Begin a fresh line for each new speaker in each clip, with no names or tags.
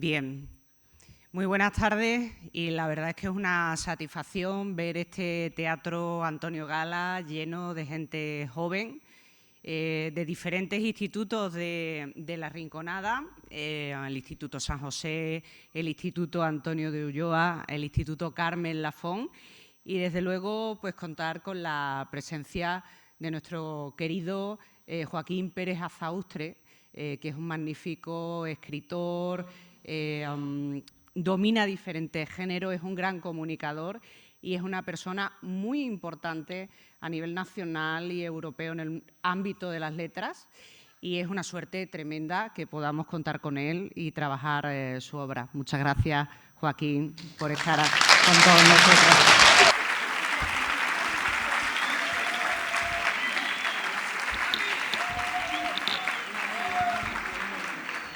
Bien, muy buenas tardes y la verdad es que es una satisfacción ver este Teatro Antonio Gala lleno de gente joven, de diferentes institutos de La Rinconada, el Instituto San José, el Instituto Antonio de Ulloa, el Instituto Carmen Lafón y desde luego pues contar con la presencia de nuestro querido Joaquín Pérez Azaustre, que es un magnífico escritor, domina diferentes géneros, es un gran comunicador y es una persona muy importante a nivel nacional y europeo en el ámbito de las letras y es una suerte tremenda que podamos contar con él y trabajar su obra. Muchas gracias, Joaquín, por estar con todos nosotros.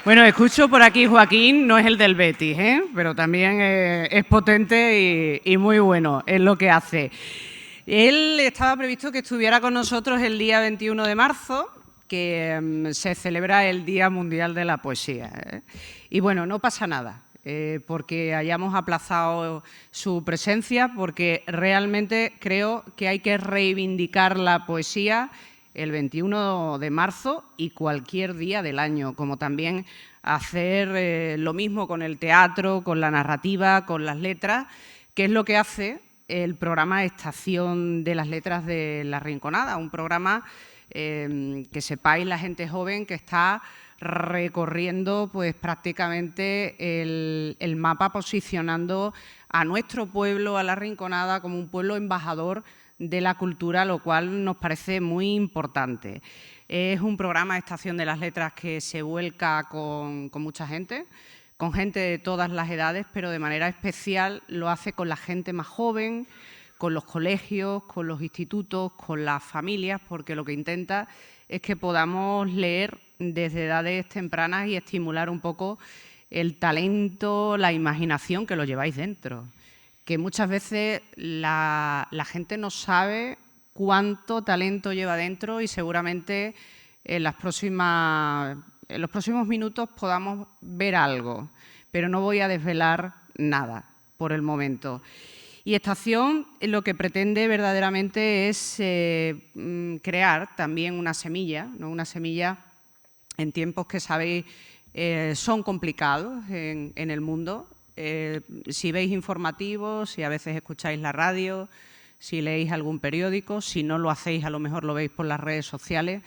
Bueno, escucho por aquí, Joaquín, no es el del Betis, pero también es potente y muy bueno, es lo que hace. Él estaba previsto que estuviera con nosotros el día 21 de marzo, que se celebra el Día Mundial de la Poesía. Y bueno, no pasa nada, porque hayamos aplazado su presencia, porque realmente creo que hay que reivindicar la poesía el 21 de marzo y cualquier día del año, como también hacer lo mismo con el teatro, con la narrativa, con las letras, que es lo que hace el programa Estación de las Letras de La Rinconada, un programa que sepáis la gente joven que está recorriendo pues prácticamente el mapa, posicionando a nuestro pueblo, a La Rinconada, como un pueblo embajador de la cultura, lo cual nos parece muy importante. Es un programa Estación de las Letras que se vuelca con mucha gente, con gente de todas las edades, pero de manera especial lo hace con la gente más joven, con los colegios, con los institutos, con las familias, porque lo que intenta es que podamos leer desde edades tempranas y estimular un poco el talento, la imaginación que lo lleváis dentro. Que muchas veces la gente no sabe cuánto talento lleva dentro y seguramente en los próximos minutos podamos ver algo, pero no voy a desvelar nada por el momento. Y Estación lo que pretende verdaderamente es crear también una semilla, ¿no? Una semilla en tiempos que sabéis son complicados en el mundo. Si veis informativos, si a veces escucháis la radio, si leéis algún periódico, si no lo hacéis, a lo mejor lo veis por las redes sociales,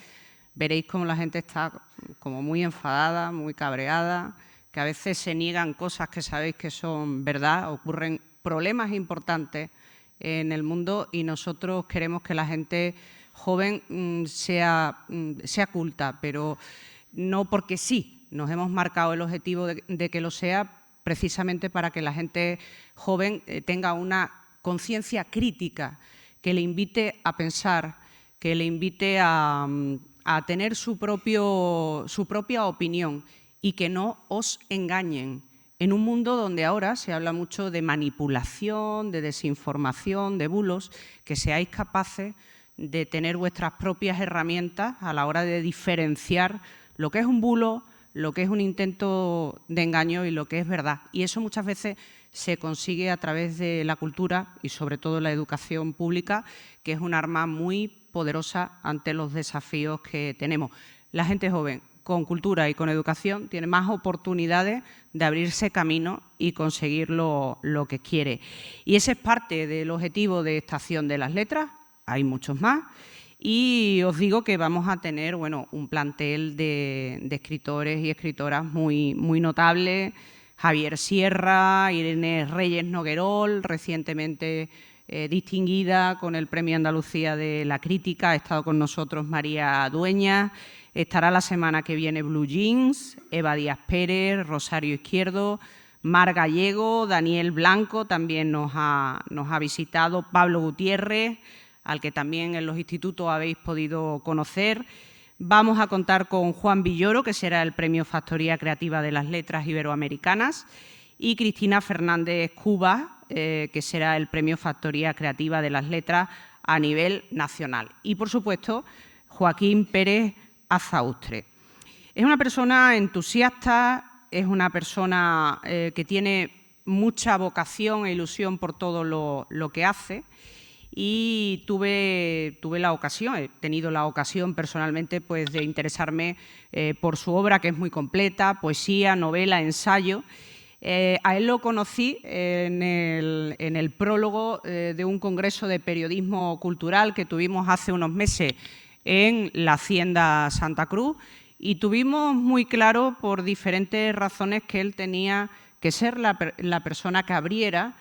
veréis cómo la gente está como muy enfadada, muy cabreada, que a veces se niegan cosas que sabéis que son verdad, ocurren problemas importantes en el mundo y nosotros queremos que la gente joven sea culta, pero no porque sí, nos hemos marcado el objetivo de que lo sea precisamente para que la gente joven tenga una conciencia crítica, que le invite a pensar, que le invite a tener su propia opinión y que no os engañen. En un mundo donde ahora se habla mucho de manipulación, de desinformación, de bulos, que seáis capaces de tener vuestras propias herramientas a la hora de diferenciar lo que es un bulo, lo que es un intento de engaño y lo que es verdad. Y eso muchas veces se consigue a través de la cultura y sobre todo la educación pública, que es un arma muy poderosa ante los desafíos que tenemos. La gente joven con cultura y con educación tiene más oportunidades de abrirse camino y conseguir lo que quiere. Y ese es parte del objetivo de Estación de las Letras, hay muchos más. Y os digo que vamos a tener un plantel de escritores y escritoras muy notable. Javier Sierra, Irene Reyes Noguerol, recientemente distinguida con el Premio Andalucía de la Crítica. Ha estado con nosotros María Dueñas. Estará la semana que viene Blue Jeans, Eva Díaz Pérez, Rosario Izquierdo, Mar Gallego, Daniel Blanco también nos ha visitado, Pablo Gutiérrez, al que también en los institutos habéis podido conocer. Vamos a contar con Juan Villoro, que será el Premio Factoría Creativa de las Letras Iberoamericanas, y Cristina Fernández Cuba, que será el Premio Factoría Creativa de las Letras a nivel nacional. Y, por supuesto, Joaquín Pérez Azaustre. Es una persona entusiasta, es una persona que tiene mucha vocación e ilusión por todo lo que hace, y tuve la ocasión, he tenido la ocasión personalmente pues, de interesarme por su obra, que es muy completa, poesía, novela, ensayo. A él lo conocí en el prólogo de un congreso de periodismo cultural que tuvimos hace unos meses en la Hacienda Santa Cruz, y tuvimos muy claro por diferentes razones que él tenía que ser la persona que abriera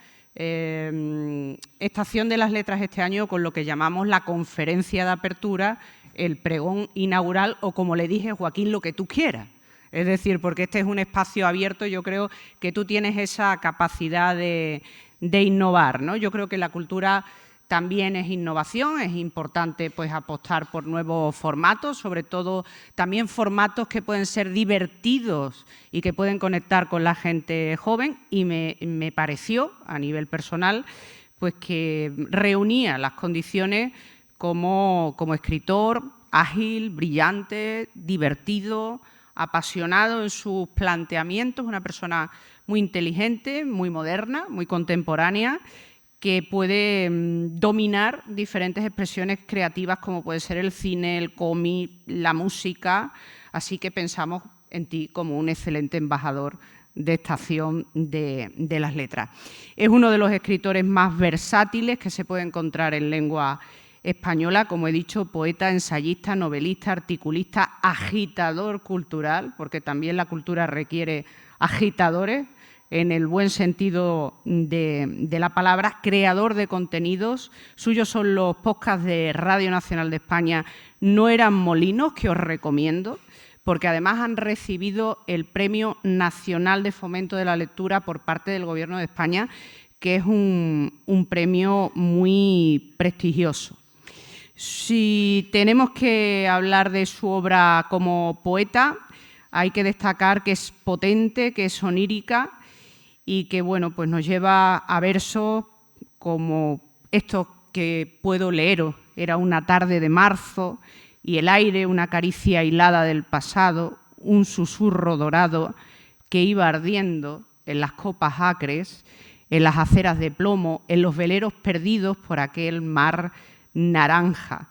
Estación de las Letras este año con lo que llamamos la conferencia de apertura, el pregón inaugural o, como le dije, Joaquín, lo que tú quieras. Es decir, porque este es un espacio abierto, yo creo que tú tienes esa capacidad de innovar, ¿no? Yo creo que la cultura también es innovación, es importante pues, apostar por nuevos formatos, sobre todo también formatos que pueden ser divertidos y que pueden conectar con la gente joven, y me pareció, a nivel personal, pues que reunía las condiciones como escritor, ágil, brillante, divertido, apasionado en sus planteamientos, una persona muy inteligente, muy moderna, muy contemporánea, que puede dominar diferentes expresiones creativas como puede ser el cine, el cómic, la música. Así que pensamos en ti como un excelente embajador de Estación de las Letras. Es uno de los escritores más versátiles que se puede encontrar en lengua española, como he dicho, poeta, ensayista, novelista, articulista, agitador cultural, porque también la cultura requiere agitadores, en el buen sentido de la palabra, creador de contenidos. Suyos son los podcasts de Radio Nacional de España, No eran molinos, que os recomiendo, porque además han recibido el Premio Nacional de Fomento de la Lectura por parte del Gobierno de España, que es un premio muy prestigioso. Si tenemos que hablar de su obra como poeta, hay que destacar que es potente, que es onírica y que bueno, pues nos lleva a versos como estos que puedo leeros. Era una tarde de marzo y el aire una caricia hilada del pasado, un susurro dorado que iba ardiendo en las copas acres, en las aceras de plomo, en los veleros perdidos por aquel mar naranja.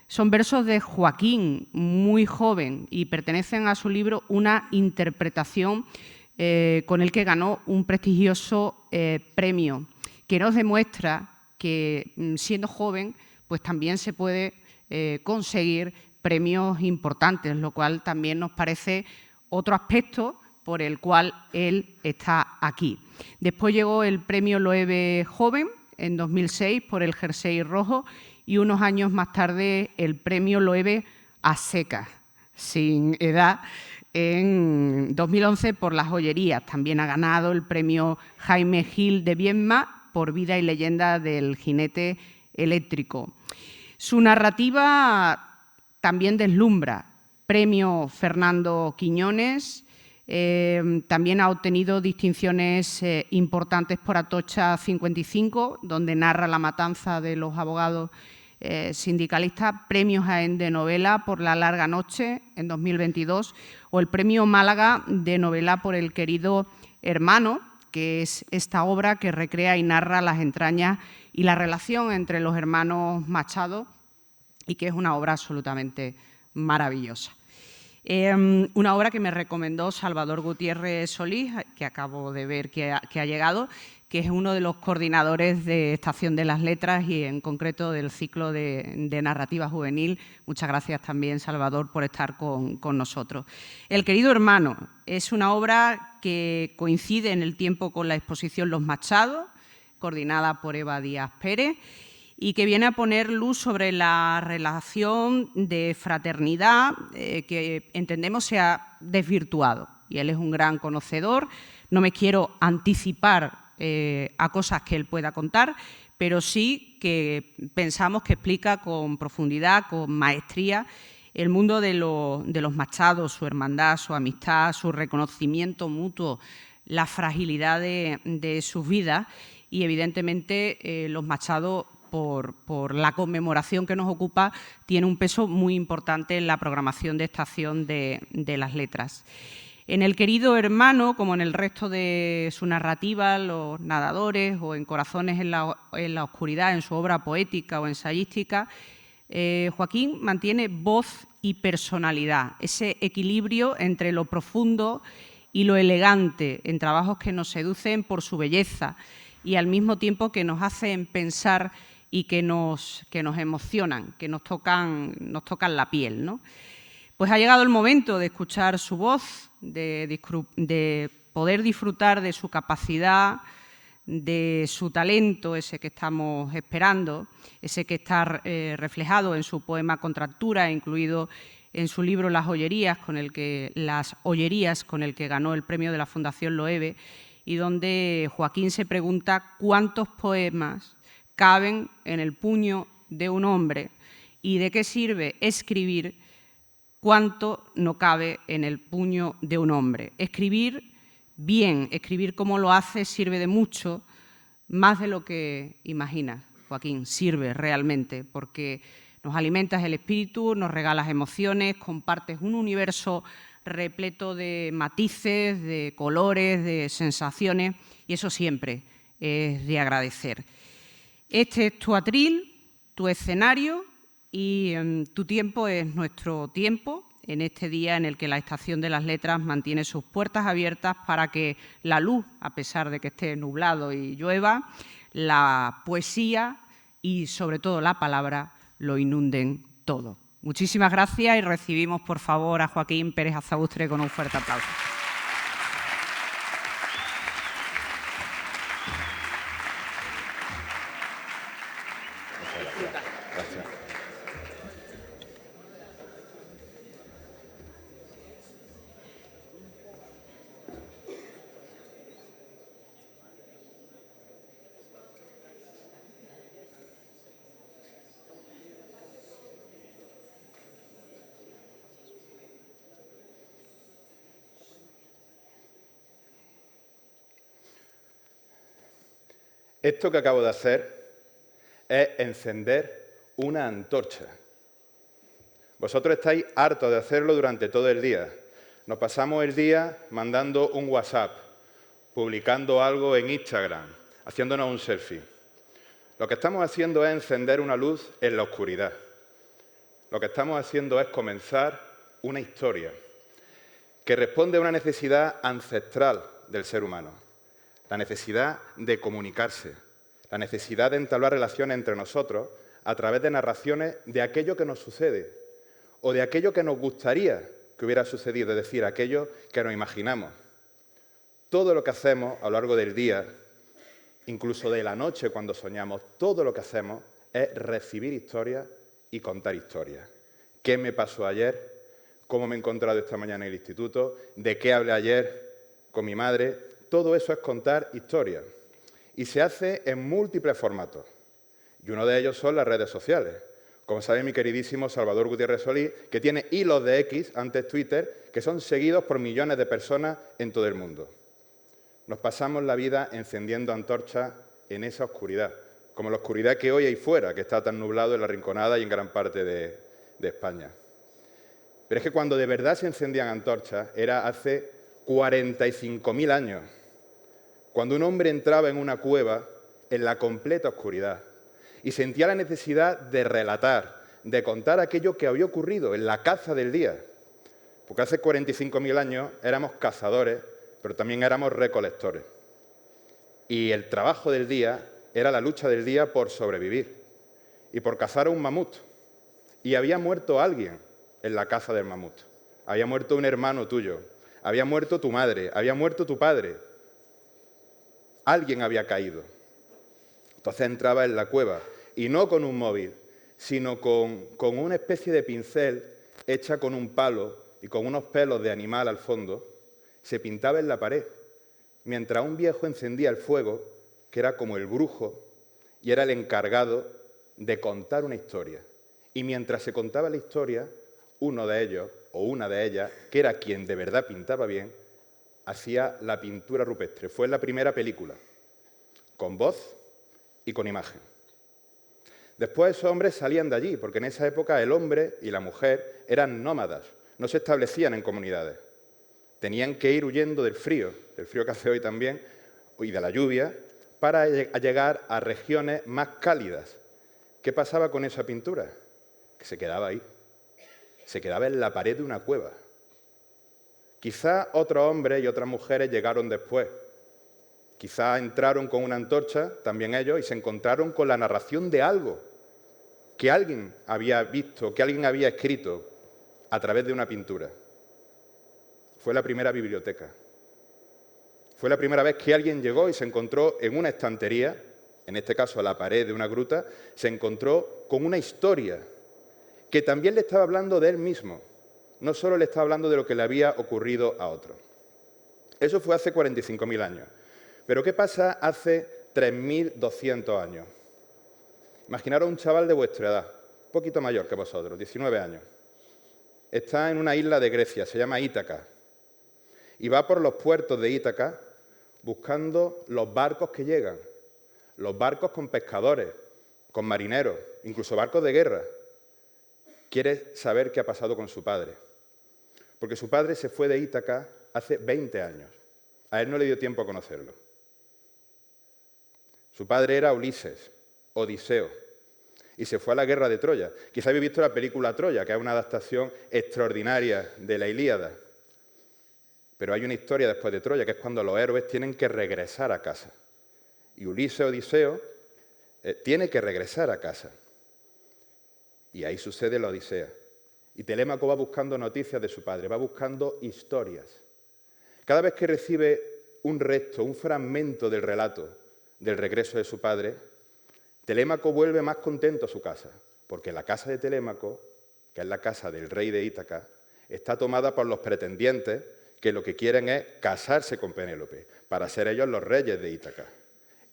Son versos de Joaquín, muy joven, y pertenecen a su libro Una interpretación, con el que ganó un prestigioso premio, que nos demuestra que siendo joven pues también se puede conseguir premios importantes, lo cual también nos parece otro aspecto por el cual él está aquí. Después llegó el premio Loewe Joven en 2006 por El jersey rojo, y unos años más tarde el premio Loewe a secas, sin edad, en 2011 por Las joyerías. También ha ganado el premio Jaime Gil de Viedma por Vida y leyenda del jinete eléctrico. Su narrativa también deslumbra. Premio Fernando Quiñones. También ha obtenido distinciones importantes por Atocha 55, donde narra la matanza de los abogados sindicalistas, premios Jaén de novela por La larga noche en 2022, o el premio Málaga de novela por El querido hermano, que es esta obra que recrea y narra las entrañas y la relación entre los hermanos Machado, y que es una obra absolutamente maravillosa. Una obra que me recomendó Salvador Gutiérrez Solís, que acabo de ver que ha llegado, que es uno de los coordinadores de Estación de las Letras y en concreto del ciclo de narrativa juvenil. Muchas gracias también, Salvador, por estar con nosotros. El querido hermano es una obra que coincide en el tiempo con la exposición Los Machado, coordinada por Eva Díaz Pérez, y que viene a poner luz sobre la relación de fraternidad que entendemos se ha desvirtuado. Y él es un gran conocedor. No me quiero anticipar a cosas que él pueda contar, pero sí que pensamos que explica con profundidad, con maestría, el mundo de los Machados, su hermandad, su amistad, su reconocimiento mutuo, la fragilidad de sus vidas, y evidentemente los Machados, por la conmemoración que nos ocupa, tiene un peso muy importante en la programación de Estación de las Letras. En El querido hermano, como en el resto de su narrativa, Los nadadores o en Corazones en la oscuridad, en su obra poética o ensayística, Joaquín mantiene voz y personalidad, ese equilibrio entre lo profundo y lo elegante, en trabajos que nos seducen por su belleza y al mismo tiempo que nos hacen pensar y que nos emocionan, que nos tocan la piel, ¿no? Pues ha llegado el momento de escuchar su voz, de poder disfrutar de su capacidad, de su talento, ese que estamos esperando, ese que está reflejado en su poema Contractura, incluido en su libro Las Ollerías, con el que ganó el premio de la Fundación Loewe, y donde Joaquín se pregunta cuántos poemas caben en el puño de un hombre y de qué sirve escribir cuánto no cabe en el puño de un hombre. Escribir bien, escribir como lo hace sirve de mucho, más de lo que imaginas, Joaquín, sirve realmente, porque nos alimentas el espíritu, nos regalas emociones, compartes un universo repleto de matices, de colores, de sensaciones, y eso siempre es de agradecer. Este es tu atril, tu escenario, y tu tiempo es nuestro tiempo, en este día en el que la Estación de las Letras mantiene sus puertas abiertas para que la luz, a pesar de que esté nublado y llueva, la poesía y, sobre todo, la palabra lo inunden todo. Muchísimas gracias y recibimos, por favor, a Joaquín Pérez Azagustre con un fuerte aplauso.
Gracias. Esto que acabo de hacer es encender una antorcha. Vosotros estáis hartos de hacerlo durante todo el día. Nos pasamos el día mandando un WhatsApp, publicando algo en Instagram, haciéndonos un selfie. Lo que estamos haciendo es encender una luz en la oscuridad. Lo que estamos haciendo es comenzar una historia que responde a una necesidad ancestral del ser humano. La necesidad de comunicarse, la necesidad de entablar relaciones entre nosotros a través de narraciones de aquello que nos sucede o de aquello que nos gustaría que hubiera sucedido, es decir, aquello que nos imaginamos. Todo lo que hacemos a lo largo del día, incluso de la noche cuando soñamos, todo lo que hacemos es recibir historias y contar historias. ¿Qué me pasó ayer? ¿Cómo me he encontrado esta mañana en el instituto? ¿De qué hablé ayer con mi madre? Todo eso es contar historias. Y se hace en múltiples formatos. Y uno de ellos son las redes sociales. Como sabe mi queridísimo Salvador Gutiérrez Solís, que tiene hilos de X, antes Twitter, que son seguidos por millones de personas en todo el mundo. Nos pasamos la vida encendiendo antorchas en esa oscuridad, como la oscuridad que hoy hay fuera, que está tan nublado en la Rinconada y en gran parte de España. Pero es que cuando de verdad se encendían antorchas era hace 45.000 años, cuando un hombre entraba en una cueva en la completa oscuridad y sentía la necesidad de relatar, de contar aquello que había ocurrido en la caza del día. Porque hace 45.000 años éramos cazadores, pero también éramos recolectores. Y el trabajo del día era la lucha del día por sobrevivir y por cazar a un mamut. Y había muerto alguien en la caza del mamut. Había muerto un hermano tuyo, había muerto tu madre, había muerto tu padre. Alguien había caído. Entonces entraba en la cueva, y no con un móvil, sino con una especie de pincel hecha con un palo y con unos pelos de animal al fondo, se pintaba en la pared, mientras un viejo encendía el fuego, que era como el brujo, y era el encargado de contar una historia. Y mientras se contaba la historia, uno de ellos, o una de ellas, que era quien de verdad pintaba bien, hacía la pintura rupestre. Fue la primera película, con voz y con imagen. Después esos hombres salían de allí, porque en esa época el hombre y la mujer eran nómadas, no se establecían en comunidades. tenían que ir huyendo del frío que hace hoy también, y de la lluvia, para llegar a regiones más cálidas. ¿Qué pasaba con esa pintura? Que se quedaba ahí, se quedaba en la pared de una cueva. Quizá otros hombres y otras mujeres llegaron después. Quizá entraron con una antorcha, también ellos, y se encontraron con la narración de algo que alguien había visto, que alguien había escrito a través de una pintura. Fue la primera biblioteca. Fue la primera vez que alguien llegó y se encontró en una estantería, en este caso a la pared de una gruta, se encontró con una historia que también le estaba hablando de él mismo. No solo le estaba hablando de lo que le había ocurrido a otro. Eso fue hace 45.000 años. Pero ¿qué pasa hace 3.200 años? Imaginaros un chaval de vuestra edad, un poquito mayor que vosotros, 19 años. Está en una isla de Grecia, se llama Ítaca, y va por los puertos de Ítaca buscando los barcos que llegan, los barcos con pescadores, con marineros, incluso barcos de guerra. Quiere saber qué ha pasado con su padre, porque su padre se fue de Ítaca hace 20 años. A él no le dio tiempo a conocerlo. Su padre era Ulises, Odiseo, y se fue a la guerra de Troya. Quizá habéis visto la película Troya, que es una adaptación extraordinaria de la Ilíada. Pero hay una historia después de Troya, que es cuando los héroes tienen que regresar a casa. Y Ulises, Odiseo, tiene que regresar a casa. Y ahí sucede la Odisea. Y Telémaco va buscando noticias de su padre, va buscando historias. Cada vez que recibe un resto, un fragmento del relato del regreso de su padre, Telémaco vuelve más contento a su casa, porque la casa de Telémaco, que es la casa del rey de Ítaca, está tomada por los pretendientes que lo que quieren es casarse con Penélope, para ser ellos los reyes de Ítaca.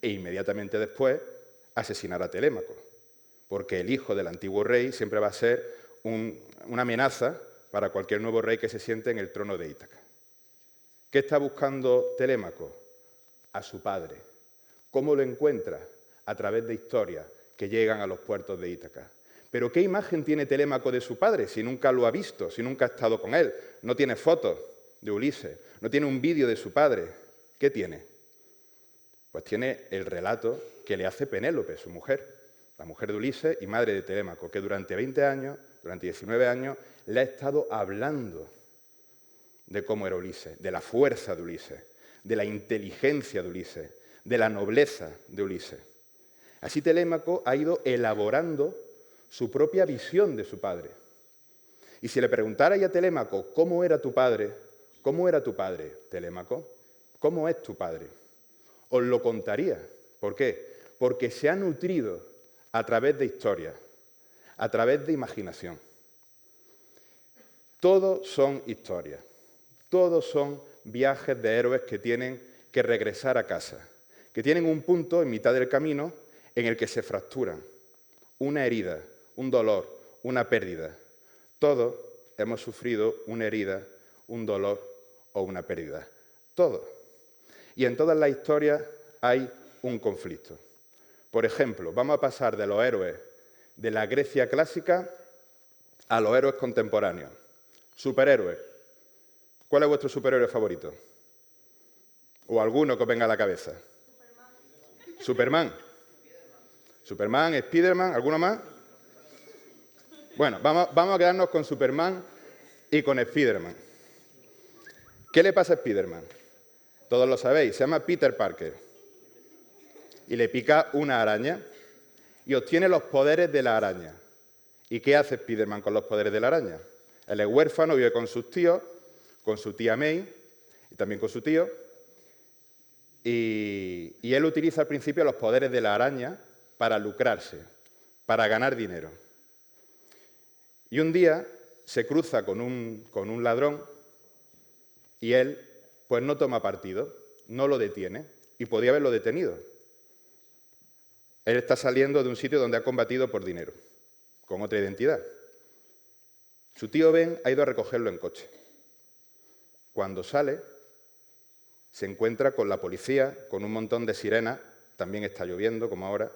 E inmediatamente después asesinar a Telémaco, porque el hijo del antiguo rey siempre va a ser una amenaza para cualquier nuevo rey que se siente en el trono de Ítaca. ¿Qué está buscando Telémaco? A su padre. ¿Cómo lo encuentra? A través de historias que llegan a los puertos de Ítaca. Pero ¿qué imagen tiene Telémaco de su padre si nunca lo ha visto, si nunca ha estado con él? No tiene fotos de Ulises, no tiene un vídeo de su padre. ¿Qué tiene? Pues tiene el relato que le hace Penélope, su mujer, la mujer de Ulises y madre de Telémaco, que durante 20 años, durante 19 años, le ha estado hablando de cómo era Ulises, de la fuerza de Ulises, de la inteligencia de Ulises, de la nobleza de Ulises. Así Telémaco ha ido elaborando su propia visión de su padre. Y si le preguntarais a Telémaco, ¿cómo era tu padre? ¿Cómo era tu padre, Telémaco? ¿Cómo es tu padre? Os lo contaría. ¿Por qué? Porque se ha nutrido a través de historias, a través de imaginación. Todos son historias, todos son viajes de héroes que tienen que regresar a casa, que tienen un punto en mitad del camino en el que se fracturan, una herida, un dolor, una pérdida. Todos hemos sufrido una herida, un dolor o una pérdida. Todos. Y en todas las historias hay un conflicto. Por ejemplo, vamos a pasar de los héroes de la Grecia clásica a los héroes contemporáneos. Superhéroes. ¿Cuál es vuestro superhéroe favorito? ¿O alguno que os venga a la cabeza? Superman. Superman, Spiderman, ¿alguno más? Bueno, vamos a quedarnos con Superman y con Spiderman. ¿Qué le pasa a Spiderman? Todos lo sabéis, se llama Peter Parker. Y le pica una araña y obtiene los poderes de la araña. ¿Y qué hace Spiderman con los poderes de la araña? Él es huérfano, vive con sus tíos, con su tía May y también con su tío. Y él utiliza al principio los poderes de la araña para lucrarse, para ganar dinero. Y un día se cruza con un ladrón y él pues no toma partido, no lo detiene y podía haberlo detenido. Él está saliendo de un sitio donde ha combatido por dinero, con otra identidad. Su tío Ben ha ido a recogerlo en coche. Cuando sale, se encuentra con la policía, con un montón de sirenas, también está lloviendo como ahora,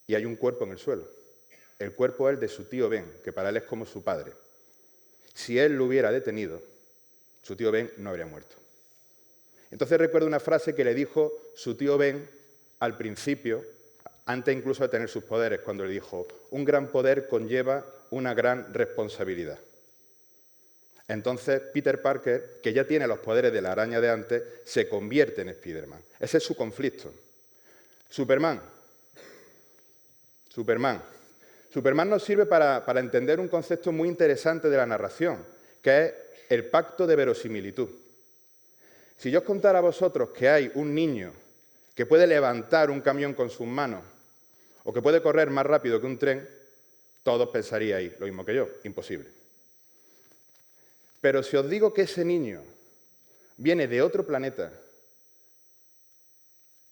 y hay un cuerpo en el suelo. El cuerpo es el de su tío Ben, que para él es como su padre. Si él lo hubiera detenido, su tío Ben no habría muerto. Entonces recuerdo una frase que le dijo su tío Ben al principio, antes incluso de tener sus poderes, cuando le dijo: un gran poder conlleva una gran responsabilidad. Entonces Peter Parker, que ya tiene los poderes de la araña de antes, se convierte en Spider-Man. Ese es su conflicto. Superman nos sirve para entender un concepto muy interesante de la narración, que es el pacto de verosimilitud. Si yo os contara a vosotros que hay un niño que puede levantar un camión con sus manos o que puede correr más rápido que un tren, todos pensaríais lo mismo que yo: imposible. Pero si os digo que ese niño viene de otro planeta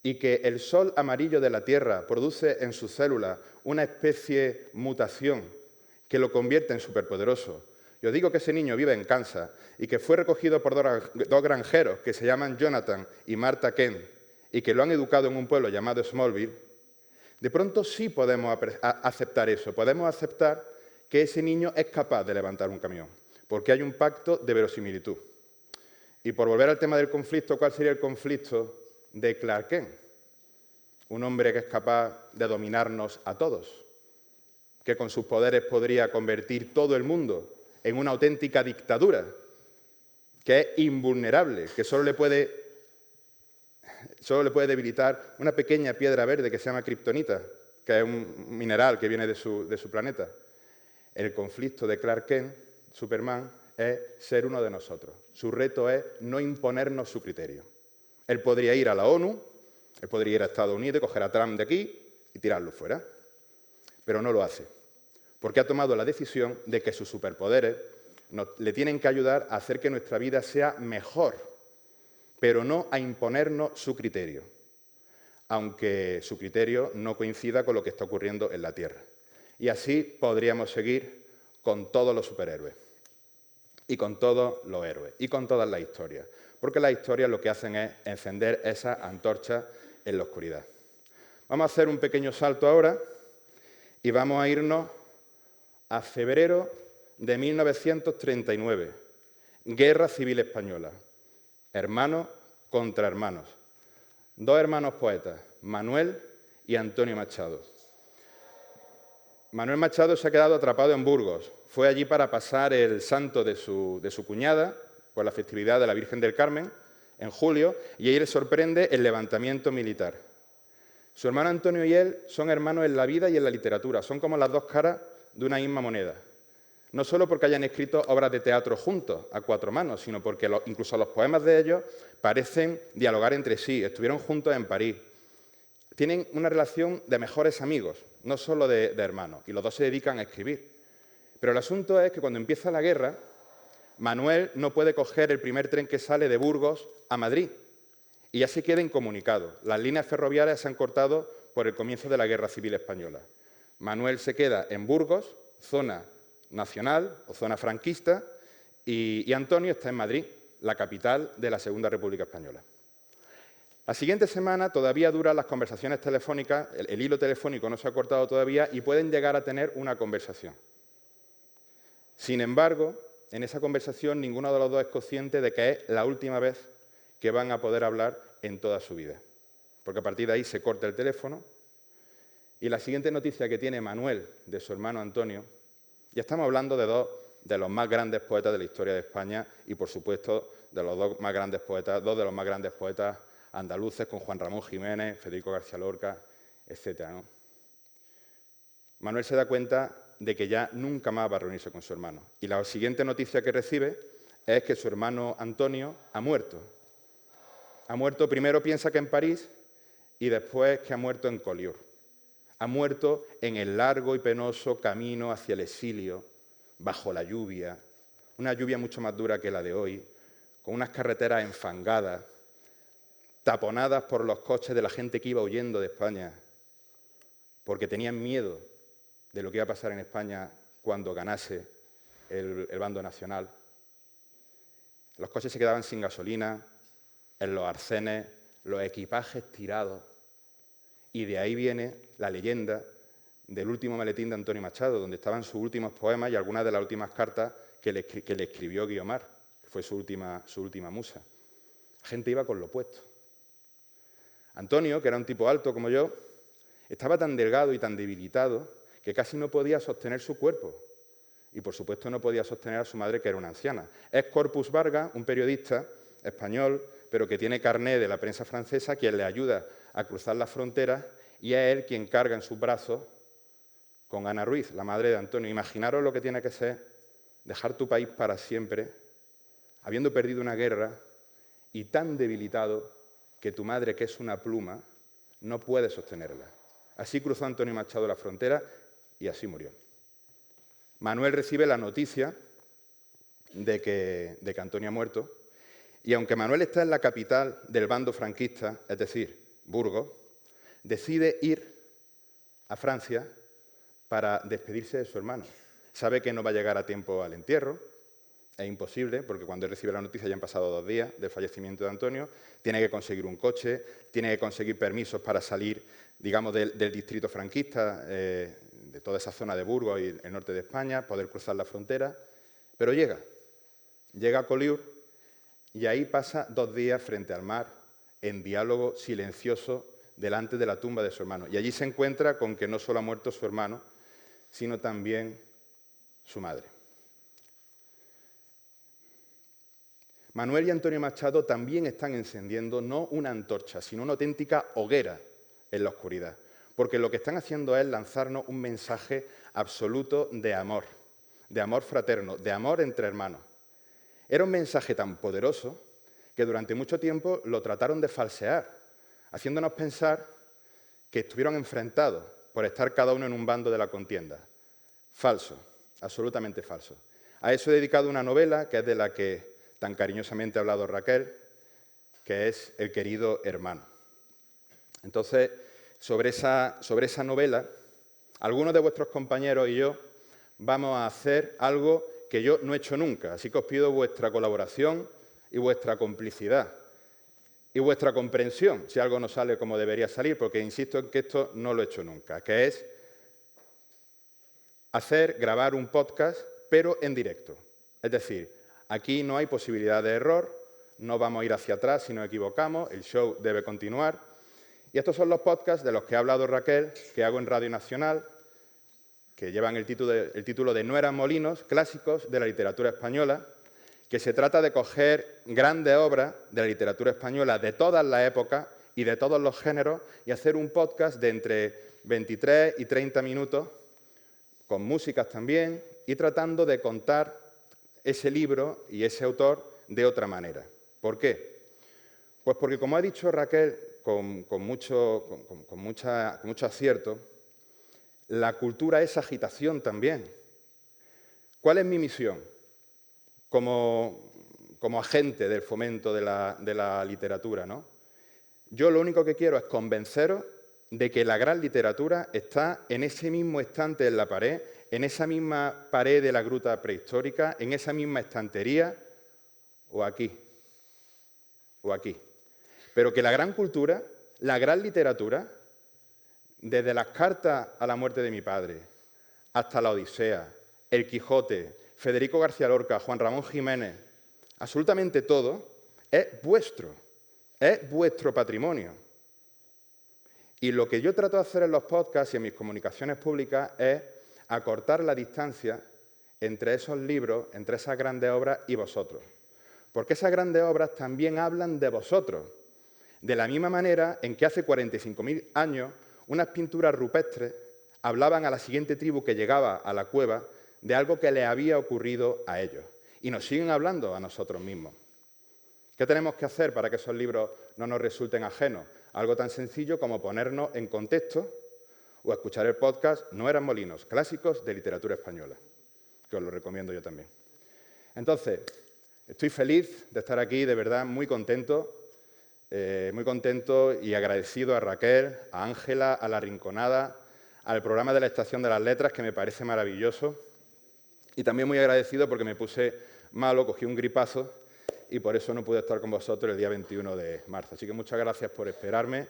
y que el sol amarillo de la Tierra produce en sus células una especie de mutación que lo convierte en superpoderoso, y os digo que ese niño vive en Kansas y que fue recogido por dos granjeros que se llaman Jonathan y Martha Kent y que lo han educado en un pueblo llamado Smallville, de pronto sí podemos aceptar eso. Podemos aceptar que ese niño es capaz de levantar un camión, porque hay un pacto de verosimilitud. Y por volver al tema del conflicto, ¿cuál sería el conflicto de Clark Kent? Un hombre que es capaz de dominarnos a todos, que con sus poderes podría convertir todo el mundo en una auténtica dictadura, que es invulnerable, que solo le puede debilitar una pequeña piedra verde que se llama kriptonita, que es un mineral que viene de su planeta. El conflicto de Clark Kent, Superman, es ser uno de nosotros. Su reto es no imponernos su criterio. Él podría ir a la ONU, él podría ir a Estados Unidos, coger a Trump de aquí y tirarlo fuera, pero no lo hace, porque ha tomado la decisión de que sus superpoderes le tienen que ayudar a hacer que nuestra vida sea mejor, pero no a imponernos su criterio, aunque su criterio no coincida con lo que está ocurriendo en la Tierra. Y así podríamos seguir con todos los superhéroes, y con todos los héroes, y con todas las historias, porque las historias lo que hacen es encender esa antorcha en la oscuridad. Vamos a hacer un pequeño salto ahora y vamos a irnos a febrero de 1939, Guerra Civil Española, hermanos contra hermanos. Dos hermanos poetas, Manuel y Antonio Machado. Manuel Machado se ha quedado atrapado en Burgos. Fue allí para pasar el santo de su cuñada, por la festividad de la Virgen del Carmen, en julio, y ahí le sorprende el levantamiento militar. Su hermano Antonio y él son hermanos en la vida y en la literatura, son como las dos caras de una misma moneda. No solo porque hayan escrito obras de teatro juntos, a cuatro manos, sino porque incluso los poemas de ellos parecen dialogar entre sí. Estuvieron juntos en París. Tienen una relación de mejores amigos, no solo de hermanos, y los dos se dedican a escribir. Pero el asunto es que cuando empieza la guerra, Manuel no puede coger el primer tren que sale de Burgos a Madrid, y ya se queda incomunicado. Las líneas ferroviarias se han cortado por el comienzo de la Guerra Civil Española. Manuel se queda en Burgos, zona nacional o zona franquista, y Antonio está en Madrid, la capital de la Segunda República Española. La siguiente semana todavía duran las conversaciones telefónicas, el hilo telefónico no se ha cortado todavía y pueden llegar a tener una conversación. Sin embargo, en esa conversación ninguno de los dos es consciente de que es la última vez que van a poder hablar en toda su vida, porque a partir de ahí se corta el teléfono y la siguiente noticia que tiene Manuel de su hermano Antonio, ya estamos hablando de dos de los más grandes poetas de la historia de España y, por supuesto, de los dos de los más grandes poetas andaluces, con Juan Ramón Jiménez, Federico García Lorca, etc., ¿no? Manuel se da cuenta de que ya nunca más va a reunirse con su hermano. Y la siguiente noticia que recibe es que su hermano Antonio ha muerto. Ha muerto, primero piensa que en París y después que ha muerto en Collioure. Ha muerto en el largo y penoso camino hacia el exilio, bajo la lluvia, una lluvia mucho más dura que la de hoy, con unas carreteras enfangadas, taponadas por los coches de la gente que iba huyendo de España, porque tenían miedo de lo que iba a pasar en España cuando ganase el bando nacional. Los coches se quedaban sin gasolina, en los arcenes, los equipajes tirados. Y de ahí viene la leyenda del último maletín de Antonio Machado, donde estaban sus últimos poemas y algunas de las últimas cartas que le escribió Guiomar, que fue su última musa. La gente iba con lo opuesto. Antonio, que era un tipo alto como yo, estaba tan delgado y tan debilitado que casi no podía sostener su cuerpo. Y, por supuesto, no podía sostener a su madre, que era una anciana. Es Corpus Varga, un periodista español, pero que tiene carné de la prensa francesa, quien le ayuda a cruzar las fronteras, y es él quien carga en sus brazos con Ana Ruiz, la madre de Antonio. Imaginaros lo que tiene que ser dejar tu país para siempre, habiendo perdido una guerra y tan debilitado que tu madre, que es una pluma, no puede sostenerla. Así cruzó Antonio Machado la frontera y así murió. Manuel recibe la noticia de que Antonio ha muerto, y aunque Manuel está en la capital del bando franquista, es decir, Burgos, decide ir a Francia para despedirse de su hermano. Sabe que no va a llegar a tiempo al entierro, es imposible, porque cuando él recibe la noticia ya han pasado 2 días del fallecimiento de Antonio, tiene que conseguir un coche, tiene que conseguir permisos para salir, digamos, del distrito franquista, de toda esa zona de Burgos y el norte de España, poder cruzar la frontera, pero llega a Collioure y ahí pasa 2 días frente al mar, en diálogo silencioso delante de la tumba de su hermano. Y allí se encuentra con que no solo ha muerto su hermano, sino también su madre. Manuel y Antonio Machado también están encendiendo no una antorcha, sino una auténtica hoguera en la oscuridad, porque lo que están haciendo es lanzarnos un mensaje absoluto de amor fraterno, de amor entre hermanos. Era un mensaje tan poderoso que durante mucho tiempo lo trataron de falsear, haciéndonos pensar que estuvieron enfrentados por estar cada uno en un bando de la contienda. Falso, absolutamente falso. A eso he dedicado una novela, que es de la que tan cariñosamente ha hablado Raquel, que es El querido hermano. Entonces, sobre esa novela, algunos de vuestros compañeros y yo vamos a hacer algo que yo no he hecho nunca, así que os pido vuestra colaboración y vuestra complicidad y vuestra comprensión si algo no sale como debería salir, porque insisto en que esto no lo he hecho nunca, que es grabar un podcast, pero en directo. Es decir, aquí no hay posibilidad de error, no vamos a ir hacia atrás si nos equivocamos, el show debe continuar. Y estos son los podcasts de los que ha hablado Raquel, que hago en Radio Nacional, que llevan el título de No eran molinos, clásicos de la literatura española, que se trata de coger grandes obras de la literatura española de todas las épocas y de todos los géneros y hacer un podcast de entre 23 y 30 minutos, con músicas también, y tratando de contar ese libro y ese autor de otra manera. ¿Por qué? Pues porque, como ha dicho Raquel con mucho acierto, la cultura es agitación también. ¿Cuál es mi misión como agente del fomento de la literatura, ¿no? Yo lo único que quiero es convenceros de que la gran literatura está en ese mismo estante en la pared, en esa misma pared de la gruta prehistórica, en esa misma estantería, o aquí. Pero que la gran cultura, la gran literatura, desde las cartas a la muerte de mi padre, hasta la Odisea, El Quijote, Federico García Lorca, Juan Ramón Jiménez, absolutamente todo, es vuestro patrimonio. Y lo que yo trato de hacer en los podcasts y en mis comunicaciones públicas es acortar la distancia entre esos libros, entre esas grandes obras y vosotros. Porque esas grandes obras también hablan de vosotros. De la misma manera en que hace 45.000 años unas pinturas rupestres hablaban a la siguiente tribu que llegaba a la cueva de algo que les había ocurrido a ellos. Y nos siguen hablando a nosotros mismos. ¿Qué tenemos que hacer para que esos libros no nos resulten ajenos? Algo tan sencillo como ponernos en contexto o escuchar el podcast No eran molinos, clásicos de literatura española, que os lo recomiendo yo también. Entonces, estoy feliz de estar aquí, de verdad, muy contento y agradecido a Raquel, a Ángela, a La Rinconada, al programa de la Estación de las Letras, que me parece maravilloso, y también muy agradecido porque me puse malo, cogí un gripazo, y por eso no pude estar con vosotros el día 21 de marzo. Así que muchas gracias por esperarme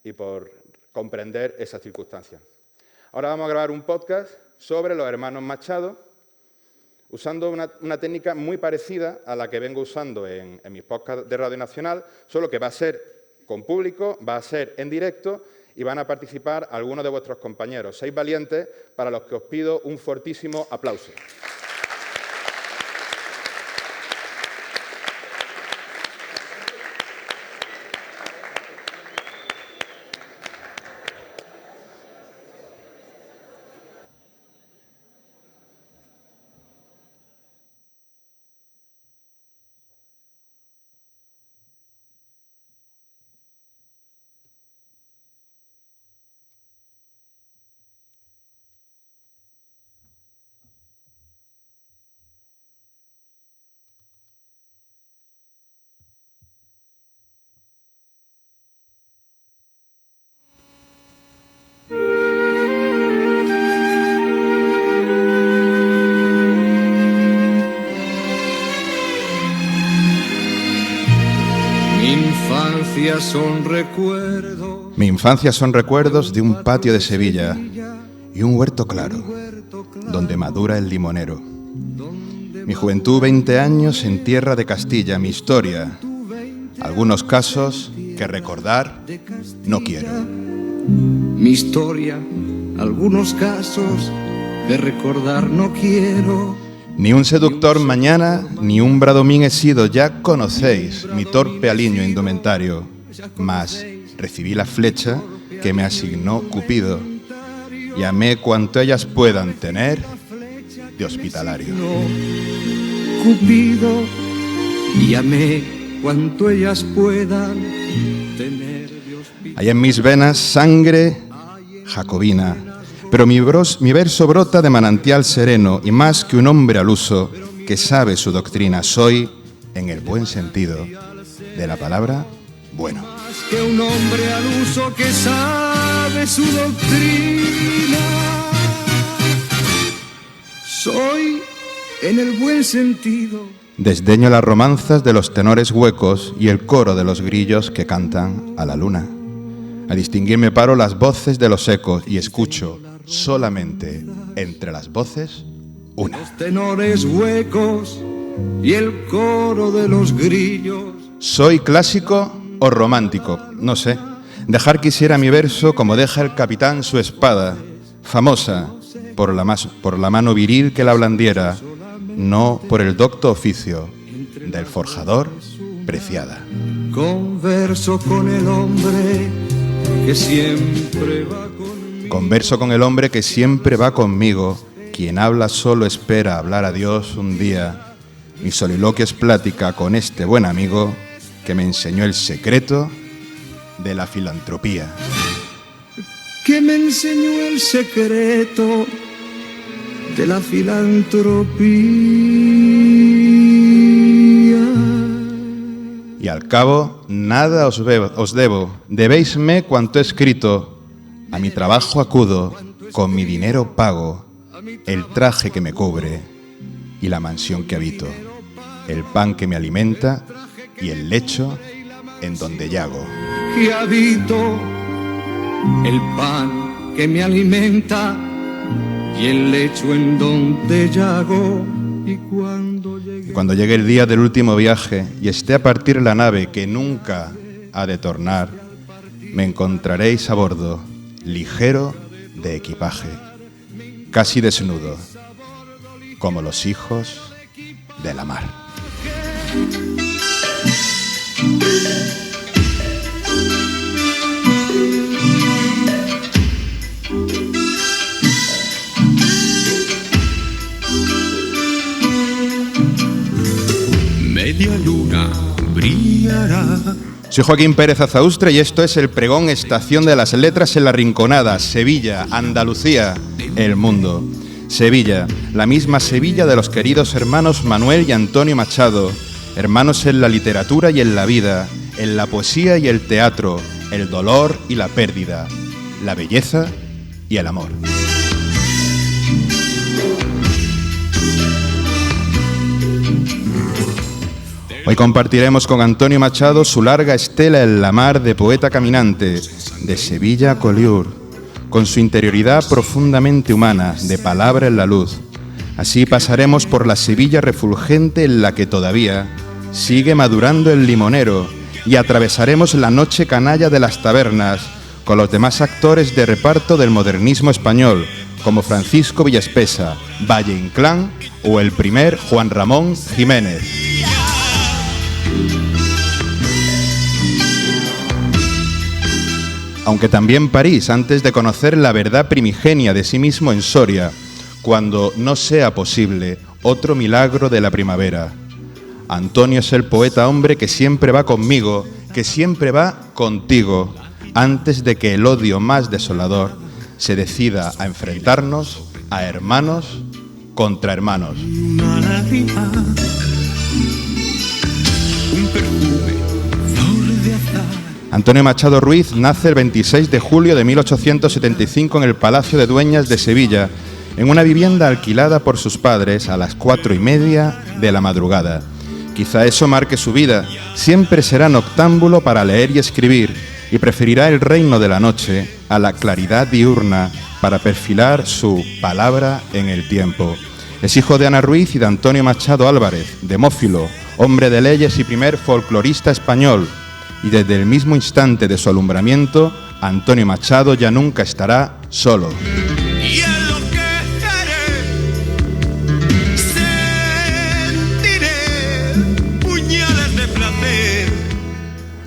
y por comprender esas circunstancias. Ahora vamos a grabar un podcast sobre los hermanos Machado, usando una técnica muy parecida a la que vengo usando en mis podcasts de Radio Nacional, solo que va a ser con público, va a ser en directo y van a participar algunos de vuestros compañeros. Seis valientes, para los que os pido un fortísimo aplauso.
Mi infancia son recuerdos de un patio de Sevilla y un huerto claro, donde madura el limonero. Mi juventud, 20 años en tierra de Castilla, mi historia, algunos casos que recordar no quiero.
Mi historia, algunos casos que recordar no quiero.
Ni un seductor mañana, ni un bradomín he sido, ya conocéis mi torpe aliño indumentario, mas recibí la flecha que me asignó Cupido, y amé cuanto ellas puedan tener de hospitalario.
Cupido, y amé cuanto ellas puedan tener de hospitalario.
Hay en mis venas sangre jacobina, pero mi verso brota de manantial sereno, y más que un hombre al uso que sabe su doctrina, soy, en el buen sentido de la palabra, bueno.
Más que un hombre al uso que sabe su doctrina, soy, en el buen sentido.
Desdeño las romanzas de los tenores huecos y el coro de los grillos que cantan a la luna. A distinguirme paro las voces de los ecos y escucho solamente entre las voces una.
Los tenores huecos y el coro de los grillos.
¿Soy clásico o romántico? No sé. Dejar quisiera mi verso como deja el capitán su espada, famosa por la mano viril que la blandiera, no por el docto oficio del forjador preciada.
Converso con el hombre que siempre va conmigo.
Converso con el hombre que siempre va conmigo. Quien habla solo espera hablar a Dios un día. Mi soliloquio es plática con este buen amigo que me enseñó el secreto de la filantropía.
Que me enseñó el secreto de la filantropía.
Y al cabo, nada os debo. Debéisme cuanto he escrito. A mi trabajo acudo, con mi dinero pago el traje que me cubre y la mansión que habito, el pan que me alimenta y el lecho en donde yago.
Que habito, el pan que me alimenta y el lecho en donde yago. Y
cuando llegue el día del último viaje y esté a partir la nave que nunca ha de tornar, me encontraréis a bordo, ligero de equipaje, casi desnudo, como los hijos de la mar.
Media luna brillará.
Soy Joaquín Pérez Azaustre y esto es el pregón Estación de las Letras en la Rinconada, Sevilla, Andalucía, el mundo. Sevilla, la misma Sevilla de los queridos hermanos Manuel y Antonio Machado, hermanos en la literatura y en la vida, en la poesía y el teatro, el dolor y la pérdida, la belleza y el amor. Hoy compartiremos con Antonio Machado su larga estela en la mar de poeta caminante, de Sevilla a Collioure, con su interioridad profundamente humana, de palabra en la luz, Así pasaremos por la Sevilla refulgente en la que todavía sigue madurando el limonero y atravesaremos la noche canalla de las tabernas con los demás actores de reparto del modernismo español, como Francisco Villaspesa, Valle Inclán o el primer Juan Ramón Jiménez. Aunque también París, antes de conocer la verdad primigenia de sí mismo en Soria, cuando no sea posible otro milagro de la primavera. Antonio es el poeta hombre que siempre va conmigo, que siempre va contigo, antes de que el odio más desolador se decida a enfrentarnos a hermanos contra hermanos.
Una lágrima, un perfume, flor de azar.
Antonio Machado Ruiz nace el 26 de julio de 1875 en el Palacio de Dueñas de Sevilla, en una vivienda alquilada por sus padres a las 4:30 de la madrugada. Quizá eso marque su vida. Siempre será noctámbulo para leer y escribir, y preferirá el reino de la noche a la claridad diurna para perfilar su palabra en el tiempo. Es hijo de Ana Ruiz y de Antonio Machado Álvarez, demófilo, hombre de leyes y primer folclorista español, y desde el mismo instante de su alumbramiento, Antonio Machado ya nunca estará solo.
Y enloqueceré, sentiré puñales de placer.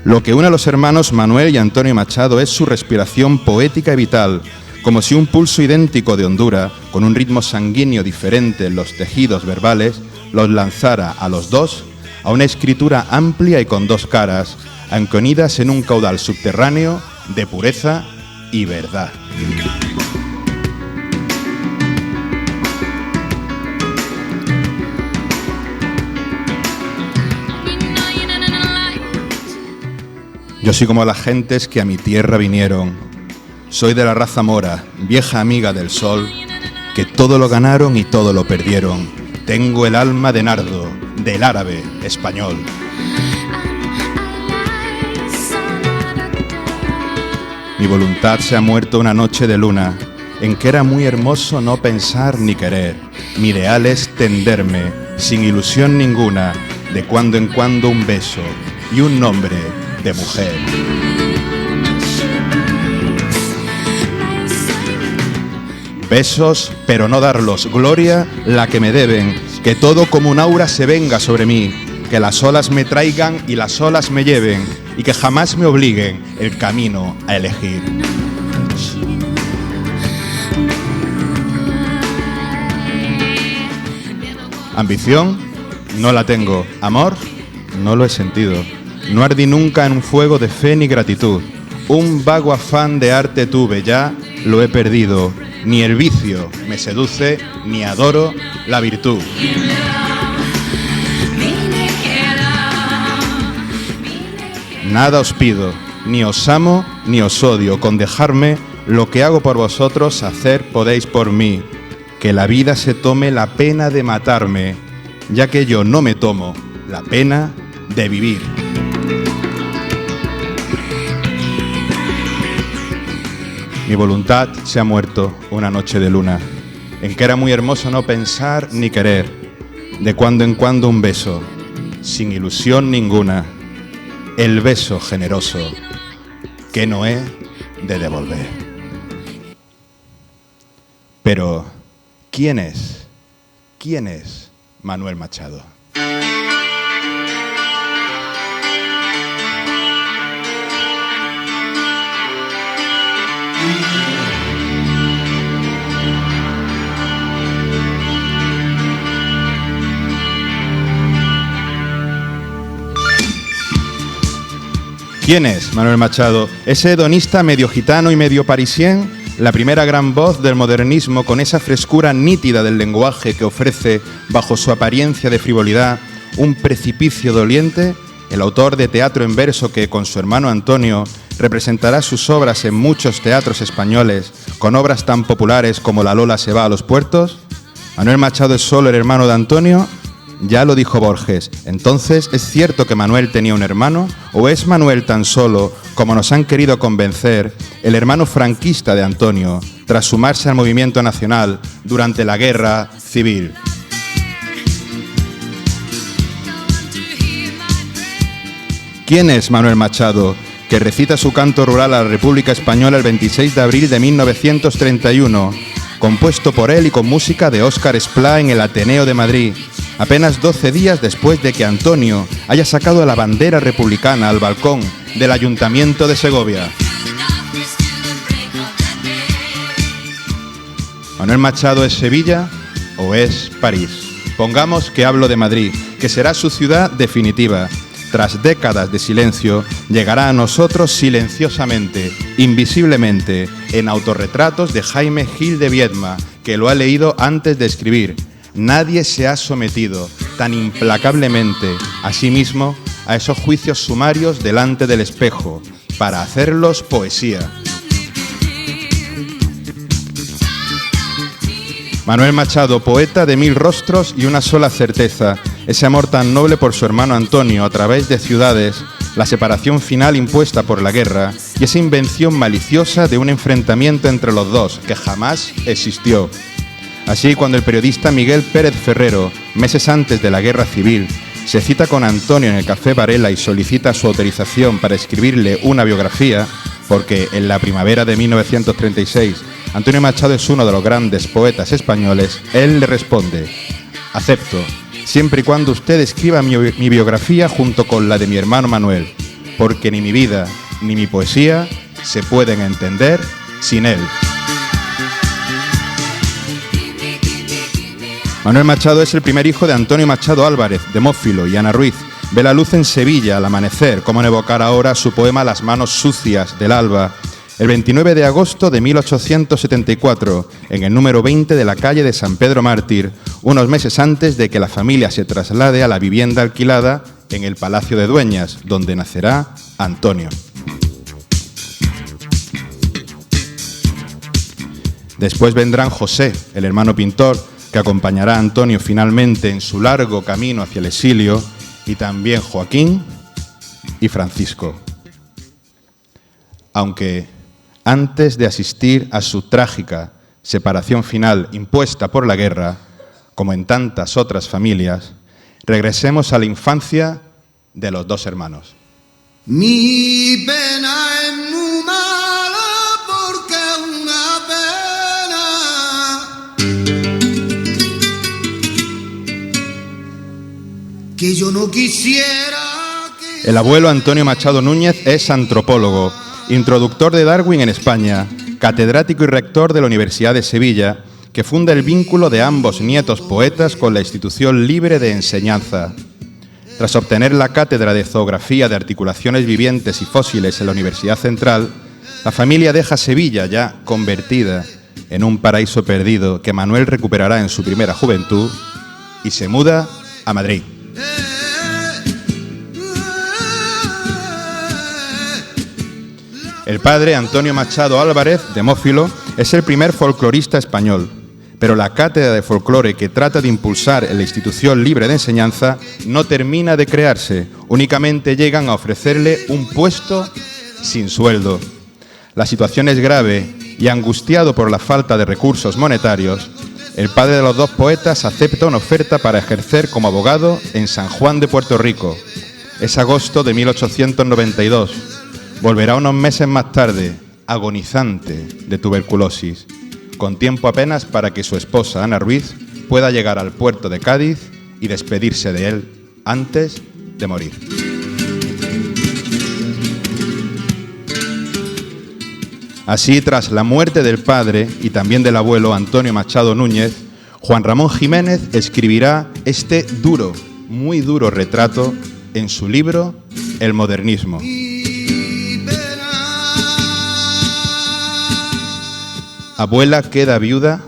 Lo que une a los hermanos Manuel y Antonio Machado es su respiración poética y vital, como si un pulso idéntico de hondura, con un ritmo sanguíneo diferente en los tejidos verbales, los lanzara a los dos a una escritura amplia y con dos caras, aunque unidas en un caudal subterráneo de pureza y verdad. Yo soy como las gentes que a mi tierra vinieron. Soy de la raza mora, vieja amiga del sol, que todo lo ganaron y todo lo perdieron. Tengo el alma de nardo, del árabe español. Mi voluntad se ha muerto una noche de luna, en que era muy hermoso no pensar ni querer. Mi ideal es tenderme, sin ilusión ninguna, de cuando en cuando un beso y un nombre de mujer. Besos, pero no darlos, gloria la que me deben, que todo como un aura se venga sobre mí, que las olas me traigan y las olas me lleven, y que jamás me obliguen el camino a elegir. Ambición, no la tengo. Amor, no lo he sentido. No ardí nunca en un fuego de fe ni gratitud. Un vago afán de arte tuve, ya lo he perdido. Ni el vicio me seduce, ni adoro la virtud. Nada os pido, ni os amo, ni os odio. Con dejarme lo que hago por vosotros, hacer podéis por mí. Que la vida se tome la pena de matarme, ya que yo no me tomo la pena de vivir. Mi voluntad se ha muerto una noche de luna, en que era muy hermoso no pensar ni querer, de cuando en cuando un beso, sin ilusión ninguna, el beso generoso que no he de devolver. Pero, ¿quién es? ¿Quién es Manuel Machado? ¿Quién es Manuel Machado? Ese hedonista medio gitano y medio parisien, la primera gran voz del modernismo con esa frescura nítida del lenguaje que ofrece, bajo su apariencia de frivolidad, un precipicio doliente, el autor de teatro en verso que, con su hermano Antonio, representará sus obras en muchos teatros españoles, con obras tan populares como La Lola se va a los puertos. ¿Manuel Machado es solo el hermano de Antonio? Ya lo dijo Borges. Entonces, ¿es cierto que Manuel tenía un hermano? ¿O es Manuel tan solo, como nos han querido convencer, el hermano franquista de Antonio, tras sumarse al movimiento nacional durante la Guerra Civil. ¿Quién es Manuel Machado, que recita su canto rural a la República Española el 26 de abril de 1931, compuesto por él y con música de Óscar Esplá en el Ateneo de Madrid, apenas 12 días después de que Antonio haya sacado la bandera republicana al balcón del Ayuntamiento de Segovia? ¿Manuel Machado es Sevilla o es París? Pongamos que hablo de Madrid, que será su ciudad definitiva. Tras décadas de silencio, llegará a nosotros silenciosamente, invisiblemente, en autorretratos de Jaime Gil de Viedma, que lo ha leído antes de escribir. Nadie se ha sometido tan implacablemente a sí mismo a esos juicios sumarios delante del espejo, para hacerlos poesía. Manuel Machado, poeta de 1000 rostros y una sola certeza, ese amor tan noble por su hermano Antonio a través de ciudades, la separación final impuesta por la guerra y esa invención maliciosa de un enfrentamiento entre los dos que jamás existió. Así, cuando el periodista Miguel Pérez Ferrero, meses antes de la Guerra Civil, se cita con Antonio en el Café Varela y solicita su autorización para escribirle una biografía, porque en la primavera de 1936 Antonio Machado es uno de los grandes poetas españoles, él le responde: acepto, siempre y cuando usted escriba mi biografía junto con la de mi hermano Manuel, porque ni mi vida ni mi poesía se pueden entender sin él. Manuel Machado es el primer hijo de Antonio Machado Álvarez, Demófilo, y Ana Ruiz. Ve la luz en Sevilla al amanecer, como en evocar ahora su poema Las manos sucias del alba, el 29 de agosto de 1874, en el número 20 de la calle de San Pedro Mártir, unos meses antes de que la familia se traslade a la vivienda alquilada en el Palacio de Dueñas, donde nacerá Antonio. Después vendrán José, el hermano pintor, que acompañará a Antonio finalmente en su largo camino hacia el exilio, y también Joaquín y Francisco. Aunque antes de asistir a su trágica separación final impuesta por la guerra, como en tantas otras familias, regresemos a la infancia de los dos hermanos.
Mi pena es muy mala porque es una pena que yo no quisiera que...
El abuelo Antonio Machado Núñez es antropólogo, introductor de Darwin en España, catedrático y rector de la Universidad de Sevilla, que funda el vínculo de ambos nietos poetas con la institución libre de enseñanza. Tras obtener la cátedra de zoografía de articulaciones vivientes y fósiles en la Universidad Central, la familia deja Sevilla ya convertida en un paraíso perdido que Manuel recuperará en su primera juventud y se muda a Madrid. El padre, Antonio Machado Álvarez, Demófilo, es el primer folclorista español, pero la cátedra de folclore que trata de impulsar en la institución libre de enseñanza no termina de crearse, únicamente llegan a ofrecerle un puesto sin sueldo. La situación es grave y, angustiado por la falta de recursos monetarios, el padre de los dos poetas acepta una oferta para ejercer como abogado en San Juan de Puerto Rico. Es agosto de 1892. Volverá unos meses más tarde, agonizante de tuberculosis, con tiempo apenas para que su esposa, Ana Ruiz, pueda llegar al puerto de Cádiz y despedirse de él antes de morir. Así, tras la muerte del padre y también del abuelo Antonio Machado Núñez, Juan Ramón Jiménez escribirá este duro, muy duro retrato en su libro El modernismo. Abuela queda viuda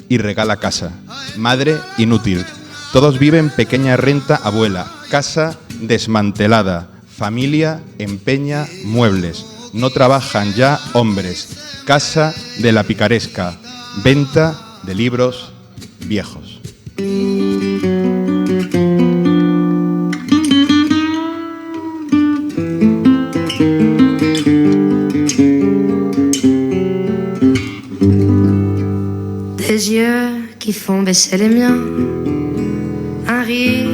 y regala casa. Madre inútil. Todos viven pequeña renta abuela. Casa desmantelada. Familia empeña muebles. No trabajan ya hombres. Casa de la picaresca. Venta de libros viejos.
font baisser les miens. Un rire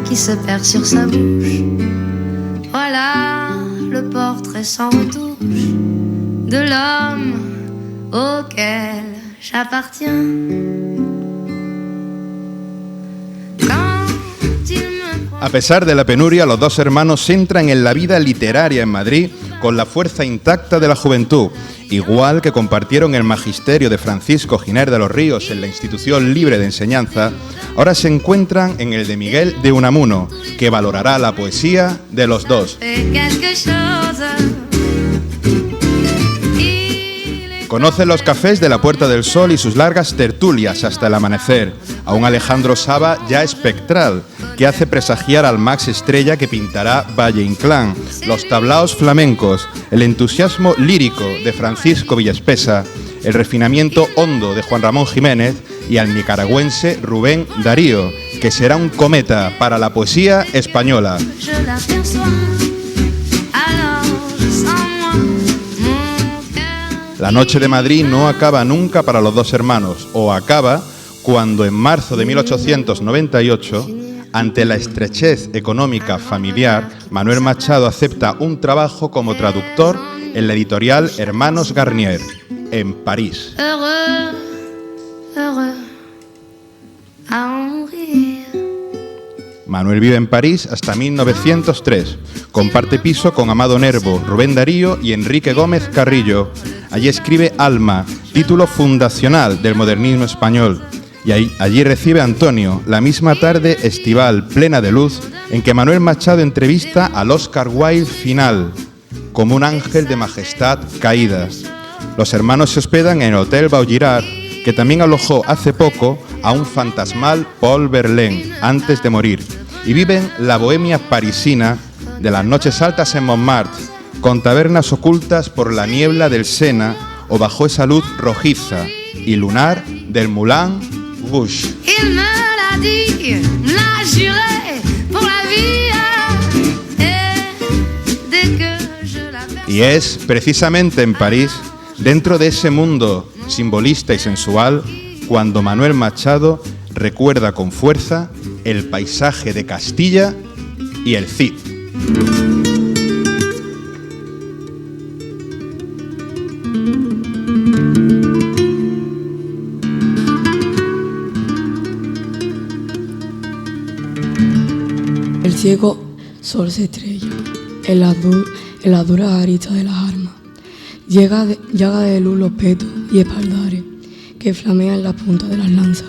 qui se perd sur sa bouche. Voilà le portrait sans retouche de l'homme auquel j'appartiens.
A pesar de la penuria, los dos hermanos entran en la vida literaria en Madrid con la fuerza intacta de la juventud. Igual que compartieron el magisterio de Francisco Giner de los Ríos en la Institución Libre de Enseñanza, ahora se encuentran en el de Miguel de Unamuno, que valorará la poesía de los dos. Conocen los cafés de la Puerta del Sol y sus largas tertulias hasta el amanecer, a un Alejandro Saba ya espectral, que hace presagiar al Max Estrella que pintará Valle Inclán, los tablaos flamencos, el entusiasmo lírico de Francisco Villaspesa, el refinamiento hondo de Juan Ramón Jiménez y al nicaragüense Rubén Darío, que será un cometa para la poesía española. La noche de Madrid no acaba nunca para los dos hermanos, o acaba cuando en marzo de 1898, ante la estrechez económica familiar, Manuel Machado acepta un trabajo como traductor en la editorial Hermanos Garnier, en París. Manuel vive en París hasta 1903. Comparte piso con Amado Nervo, Rubén Darío y Enrique Gómez Carrillo. Allí escribe Alma, título fundacional del modernismo español. Y allí recibe a Antonio, la misma tarde estival plena de luz en que Manuel Machado entrevista al Oscar Wilde final, como un ángel de majestad caída. Los hermanos se hospedan en el Hotel Vaugirard, que también alojó hace poco a un fantasmal Paul Verlaine antes de morir, y viven la bohemia parisina de las noches altas en Montmartre, con tabernas ocultas por la niebla del Sena o bajo esa luz rojiza y lunar del Moulin Rouge. Y es precisamente en París, dentro de ese mundo simbolista y sensual, cuando Manuel Machado recuerda con fuerza el paisaje de Castilla y el Cid.
El ciego sol se estrella en las duras aristas de las armas. Llaga de luz los petos y espaldares que flamean en las puntas de las lanzas.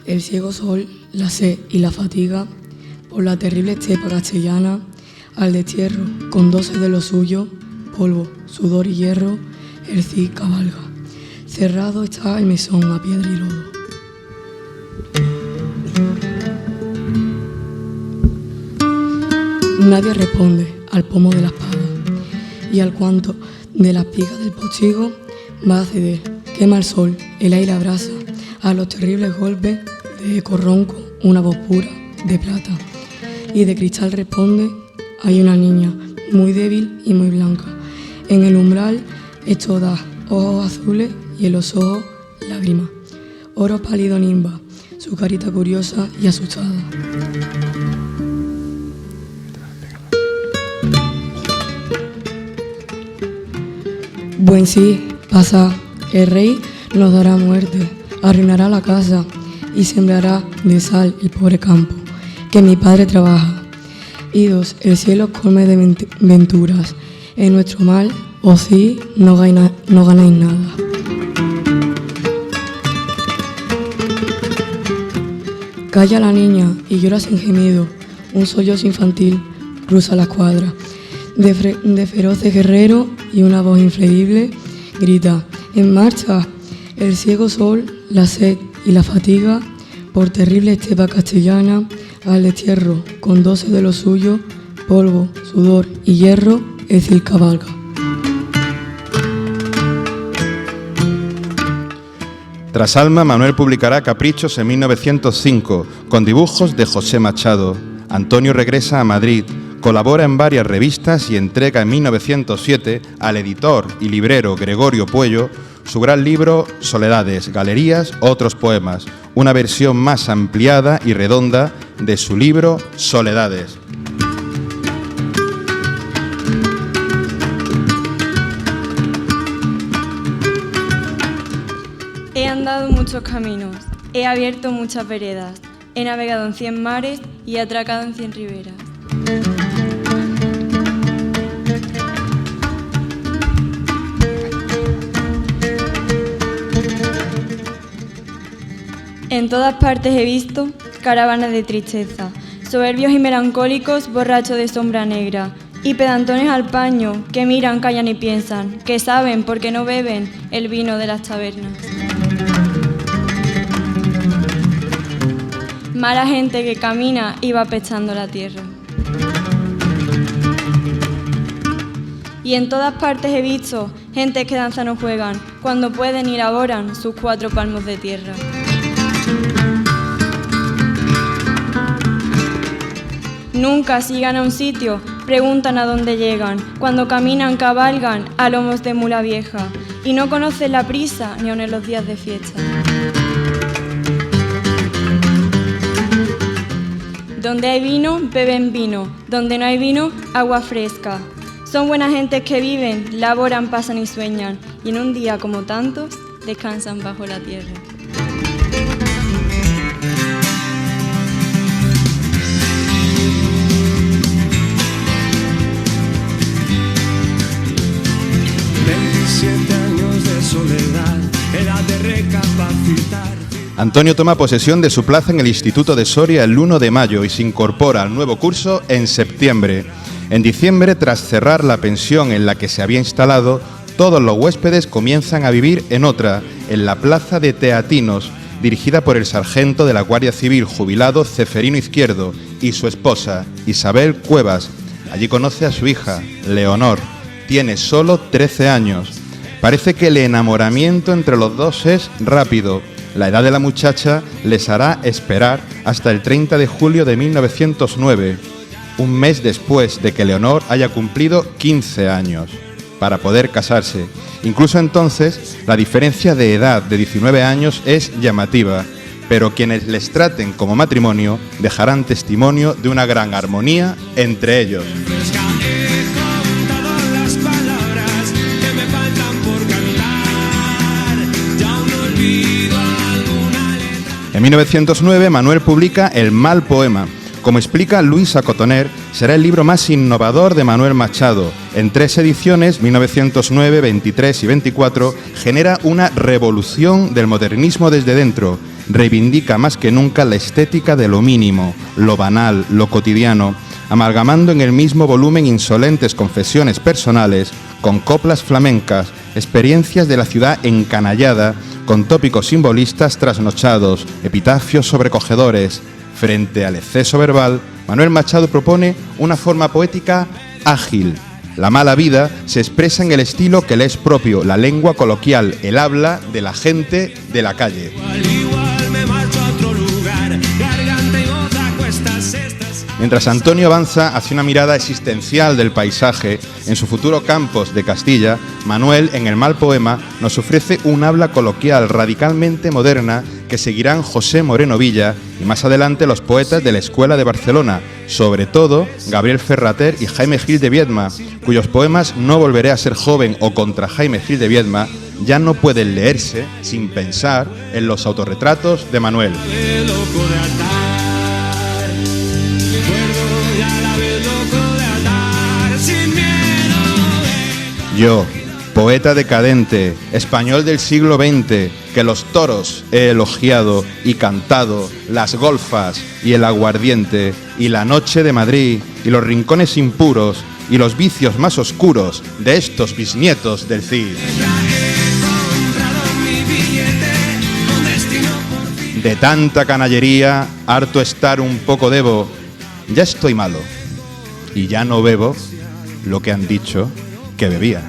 El ciego sol, la sed y la fatiga por la terrible estepa castellana, al destierro con 12 de lo suyo, polvo, sudor y hierro, el Cid cabalga. Cerrado está el mesón a piedra y lodo. Nadie responde al pomo de la espada y al cuanto de las pigas del postigo va a ceder. Quema el sol, el aire abrasa a los terribles golpes de eco ronco, una voz pura de plata. Y de cristal responde, hay una niña muy débil y muy blanca. En el umbral esto da ojos azules y en los ojos lágrimas. Oro pálido nimba, su carita curiosa y asustada. Buen sí, pasa, el rey nos dará muerte, arruinará la casa y sembrará de sal el pobre campo que mi padre trabaja. Idos, el cielo colme de venturas, en nuestro mal, o sí, no ganáis nada. Calla la niña y llora sin gemido, un sollozo infantil cruza la cuadra. De feroces guerrero y una voz inflexible grita, en marcha, el ciego sol, la sed y la fatiga, por terrible estepa castellana, al destierro, con 12 de lo suyo, polvo, sudor y hierro, el Cid cabalga.
Tras Alma, Manuel publicará Caprichos en 1905, con dibujos de José Machado. Antonio regresa a Madrid, colabora en varias revistas y entrega en 1907 al editor y librero Gregorio Puello su gran libro Soledades, Galerías, Otros Poemas, una versión más ampliada y redonda de su libro Soledades.
He andado muchos caminos, he abierto muchas veredas, he navegado en 100 mares y he atracado en 100 riberas. En todas partes he visto caravanas de tristeza, soberbios y melancólicos borrachos de sombra negra, y pedantones al paño que miran, callan y piensan, que saben porque no beben el vino de las tabernas. Mala gente que camina y va pechando la tierra. Y en todas partes he visto gentes que danzan o juegan, cuando pueden y laboran sus 4 palmos de tierra. Nunca, si llegan a un sitio, preguntan a dónde llegan. Cuando caminan, cabalgan a lomos de mula vieja y no conocen la prisa ni aun en los días de fiesta. Donde hay vino, beben vino. Donde no hay vino, agua fresca. Son buenas gentes que viven, laboran, pasan y sueñan. Y en un día como tantos, descansan bajo la tierra.
Antonio toma posesión de su plaza en el Instituto de Soria el 1 de mayo y se incorpora al nuevo curso en septiembre. En diciembre, tras cerrar la pensión en la que se había instalado, todos los huéspedes comienzan a vivir en otra, en la Plaza de Teatinos, dirigida por el sargento de la Guardia Civil jubilado Ceferino Izquierdo y su esposa, Isabel Cuevas. Allí conoce a su hija, Leonor. Tiene solo 13 años. Parece que el enamoramiento entre los dos es rápido. La edad de la muchacha les hará esperar hasta el 30 de julio de 1909, un mes después de que Leonor haya cumplido 15 años, para poder casarse. Incluso entonces, la diferencia de edad de 19 años es llamativa, pero quienes les traten como matrimonio dejarán testimonio de una gran armonía entre ellos. En 1909, Manuel publica El mal poema. Como explica Luisa Cotoner, será el libro más innovador de Manuel Machado. En 3 ediciones, 1909, 23 y 24, genera una revolución del modernismo desde dentro. Reivindica más que nunca la estética de lo mínimo, lo banal, lo cotidiano, amalgamando en el mismo volumen insolentes confesiones personales con coplas flamencas, experiencias de la ciudad encanallada, con tópicos simbolistas trasnochados, epitafios sobrecogedores. Frente al exceso verbal, Manuel Machado propone una forma poética ágil. La mala vida se expresa en el estilo que le es propio, la lengua coloquial, el habla de la gente de la calle. Mientras Antonio avanza hacia una mirada existencial del paisaje, en su futuro Campos de Castilla, Manuel, en el mal poema, nos ofrece un habla coloquial radicalmente moderna que seguirán José Moreno Villa y más adelante los poetas de la Escuela de Barcelona, sobre todo Gabriel Ferrater y Jaime Gil de Viedma, cuyos poemas No volveré a ser joven o Contra Jaime Gil de Viedma ya no pueden leerse sin pensar en los autorretratos de Manuel. Yo, poeta decadente, español del siglo XX, que los toros he elogiado y cantado, las golfas y el aguardiente, y la noche de Madrid, y los rincones impuros, y los vicios más oscuros de estos bisnietos del Cid. De tanta canallería, harto estar un poco debo, ya estoy malo, y ya no bebo lo que han dicho que bebía.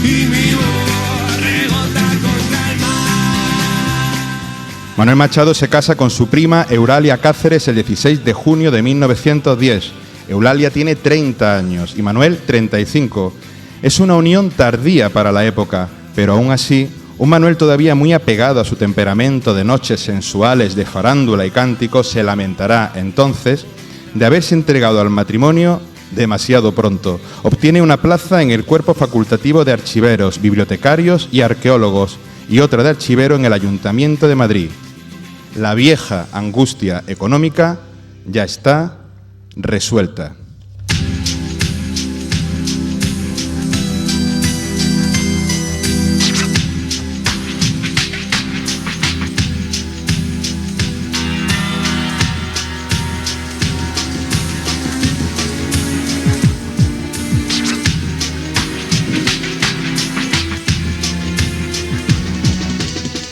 Y mi voz rebota con calma. Manuel Machado se casa con su prima Eulalia Cáceres el 16 de junio de 1910. Eulalia tiene 30 años y Manuel 35. Es una unión tardía para la época, pero aún así, un Manuel todavía muy apegado a su temperamento de noches sensuales, de farándula y cánticos, se lamentará entonces de haberse entregado al matrimonio demasiado pronto. Obtiene una plaza en el cuerpo facultativo de archiveros, bibliotecarios y arqueólogos y otra de archivero en el Ayuntamiento de Madrid. La vieja angustia económica ya está resuelta.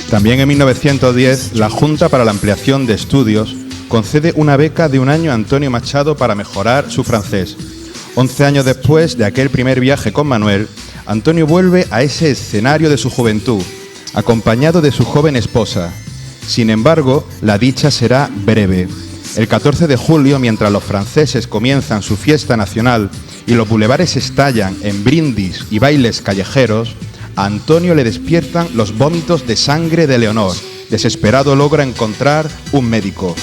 También en 1910, la Junta para la Ampliación de Estudios concede una beca de 1 año a Antonio Machado para mejorar su francés. 11 años después de aquel primer viaje con Manuel, Antonio vuelve a ese escenario de su juventud, acompañado de su joven esposa. Sin embargo, la dicha será breve. El 14 de julio, mientras los franceses comienzan su fiesta nacional y los bulevares estallan en brindis y bailes callejeros, a Antonio le despiertan los vómitos de sangre de Leonor. Desesperado logra encontrar un médico.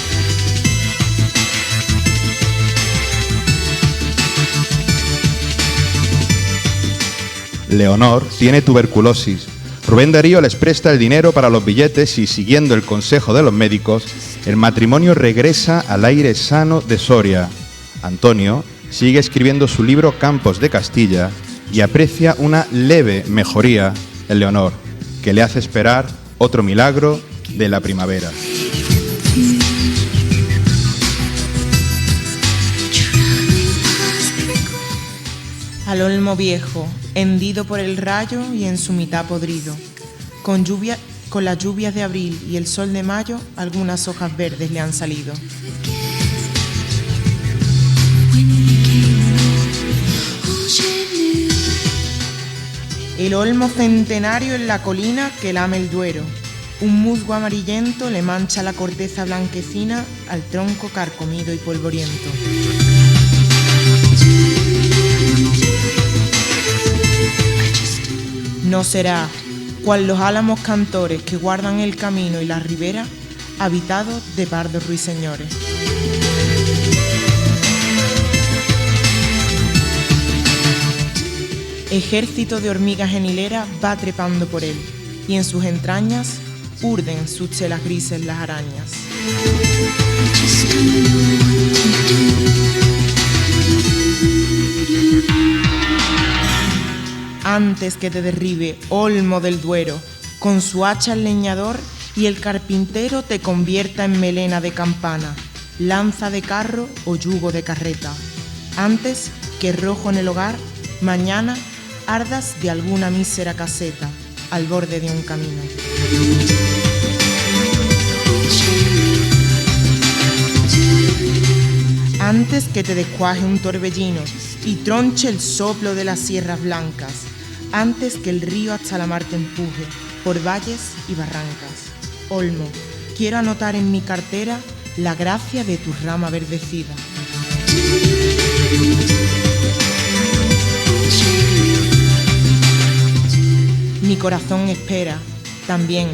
Leonor tiene tuberculosis. Rubén Darío les presta el dinero para los billetes y, siguiendo el consejo de los médicos, el matrimonio regresa al aire sano de Soria. Antonio sigue escribiendo su libro Campos de Castilla y aprecia una leve mejoría en Leonor, que le hace esperar otro milagro de la primavera.
Al olmo viejo, hendido por el rayo y en su mitad podrido, con las lluvias de abril y el sol de mayo, algunas hojas verdes le han salido. El olmo centenario en la colina que lame el Duero. Un musgo amarillento le mancha la corteza blanquecina al tronco carcomido y polvoriento. No será, cual los álamos cantores que guardan el camino y la ribera, habitado de pardos ruiseñores. Ejército de hormigas en hilera va trepando por él, y en sus entrañas urden sus chelas grises las arañas. Antes que te derribe, olmo del Duero, con su hacha el leñador y el carpintero te convierta en melena de campana, lanza de carro o yugo de carreta. Antes que rojo en el hogar, mañana ardas de alguna mísera caseta al borde de un camino. Antes que te descuaje un torbellino y tronche el soplo de las sierras blancas, antes que el río hasta la mar te empuje por valles y barrancas. Olmo, quiero anotar en mi cartera la gracia de tu rama verdecida. Mi corazón espera, también,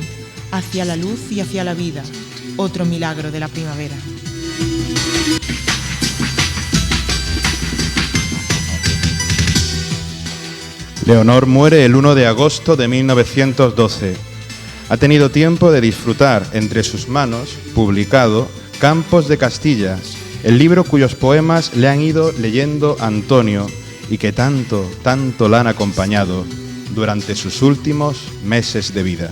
hacia la luz y hacia la vida, otro milagro de la primavera.
Leonor muere el 1 de agosto de 1912. Ha tenido tiempo de disfrutar entre sus manos, publicado, Campos de Castilla, el libro cuyos poemas le han ido leyendo Antonio y que tanto, tanto la han acompañado durante sus últimos meses de vida.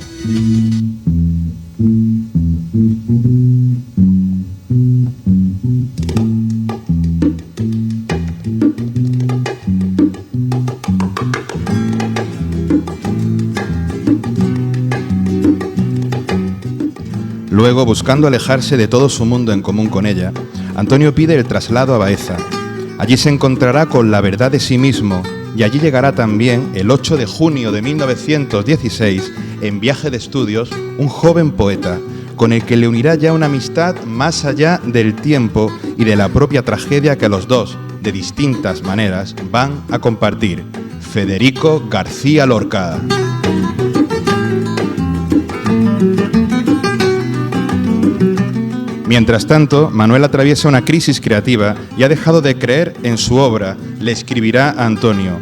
Luego, buscando alejarse de todo su mundo en común con ella, Antonio pide el traslado a Baeza. Allí se encontrará con la verdad de sí mismo y allí llegará también, el 8 de junio de 1916, en viaje de estudios, un joven poeta, con el que le unirá ya una amistad más allá del tiempo y de la propia tragedia que los dos, de distintas maneras, van a compartir. Federico García Lorca. Mientras tanto, Manuel atraviesa una crisis creativa y ha dejado de creer en su obra. Le escribirá a Antonio: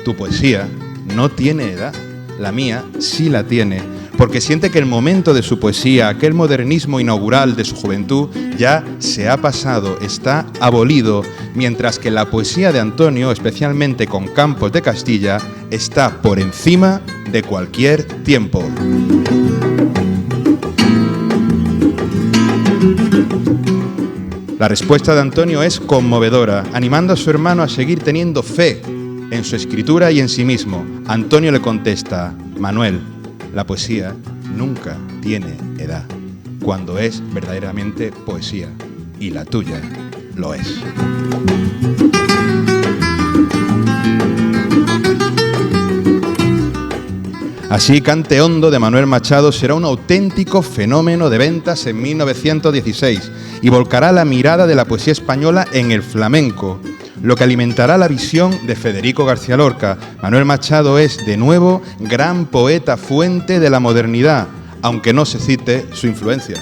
tu poesía no tiene edad, la mía sí la tiene, porque siente que el momento de su poesía, aquel modernismo inaugural de su juventud, ya se ha pasado, está abolido, mientras que la poesía de Antonio, especialmente con Campos de Castilla, está por encima de cualquier tiempo. La respuesta de Antonio es conmovedora, animando a su hermano a seguir teniendo fe en su escritura y en sí mismo. Antonio le contesta: Manuel, la poesía nunca tiene edad, cuando es verdaderamente poesía, y la tuya lo es. Así, Cante Hondo de Manuel Machado será un auténtico fenómeno de ventas en 1916 y volcará la mirada de la poesía española en el flamenco, lo que alimentará la visión de Federico García Lorca. Manuel Machado es, de nuevo, gran poeta fuente de la modernidad, aunque no se cite su influencia.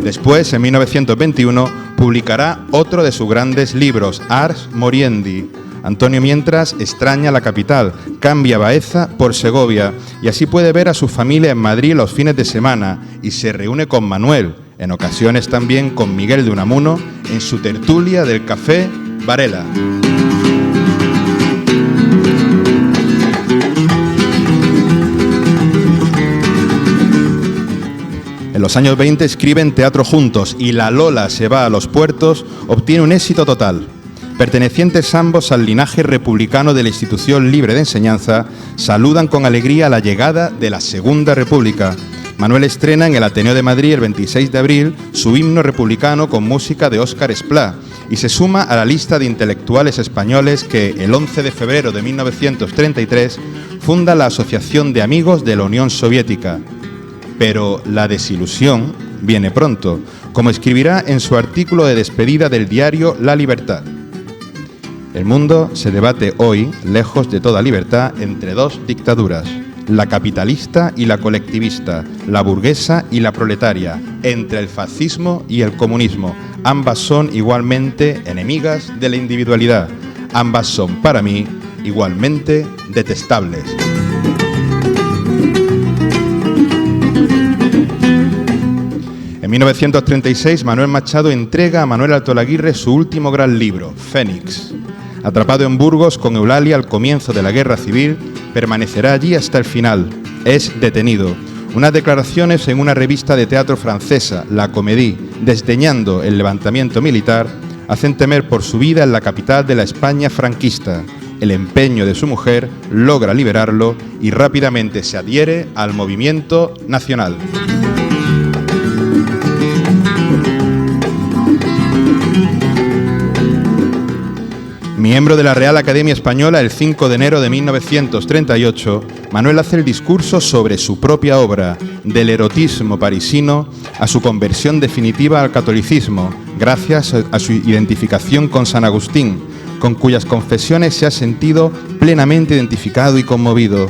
Después, en 1921, publicará otro de sus grandes libros, Ars Moriendi. Antonio, mientras, extraña la capital, cambia Baeza por Segovia y así puede ver a su familia en Madrid los fines de semana y se reúne con Manuel, en ocasiones también con Miguel de Unamuno, en su tertulia del Café Varela. En los años 20 escriben Teatro Juntos y La Lola se va a los puertos obtiene un éxito total. Pertenecientes ambos al linaje republicano de la Institución Libre de Enseñanza, saludan con alegría la llegada de la Segunda República. Manuel estrena en el Ateneo de Madrid el 26 de abril su himno republicano con música de Óscar Esplá y se suma a la lista de intelectuales españoles que el 11 de febrero de 1933 funda la Asociación de Amigos de la Unión Soviética. Pero la desilusión viene pronto, como escribirá en su artículo de despedida del diario La Libertad. El mundo se debate hoy, lejos de toda libertad, entre dos dictaduras, la capitalista y la colectivista, la burguesa y la proletaria, entre el fascismo y el comunismo. Ambas son igualmente enemigas de la individualidad. Ambas son, para mí, igualmente detestables. En 1936, Manuel Machado entrega a Manuel Alto Laguirre su último gran libro, Fénix. Atrapado en Burgos con Eulalia al comienzo de la Guerra Civil, permanecerá allí hasta el final. Es detenido. Unas declaraciones en una revista de teatro francesa, La Comédie, desdeñando el levantamiento militar, hacen temer por su vida en la capital de la España franquista. El empeño de su mujer logra liberarlo y rápidamente se adhiere al movimiento nacional. Miembro de la Real Academia Española el 5 de enero de 1938, Manuel hace el discurso sobre su propia obra, del erotismo parisino a su conversión definitiva al catolicismo, gracias a su identificación con San Agustín, con cuyas confesiones se ha sentido plenamente identificado y conmovido.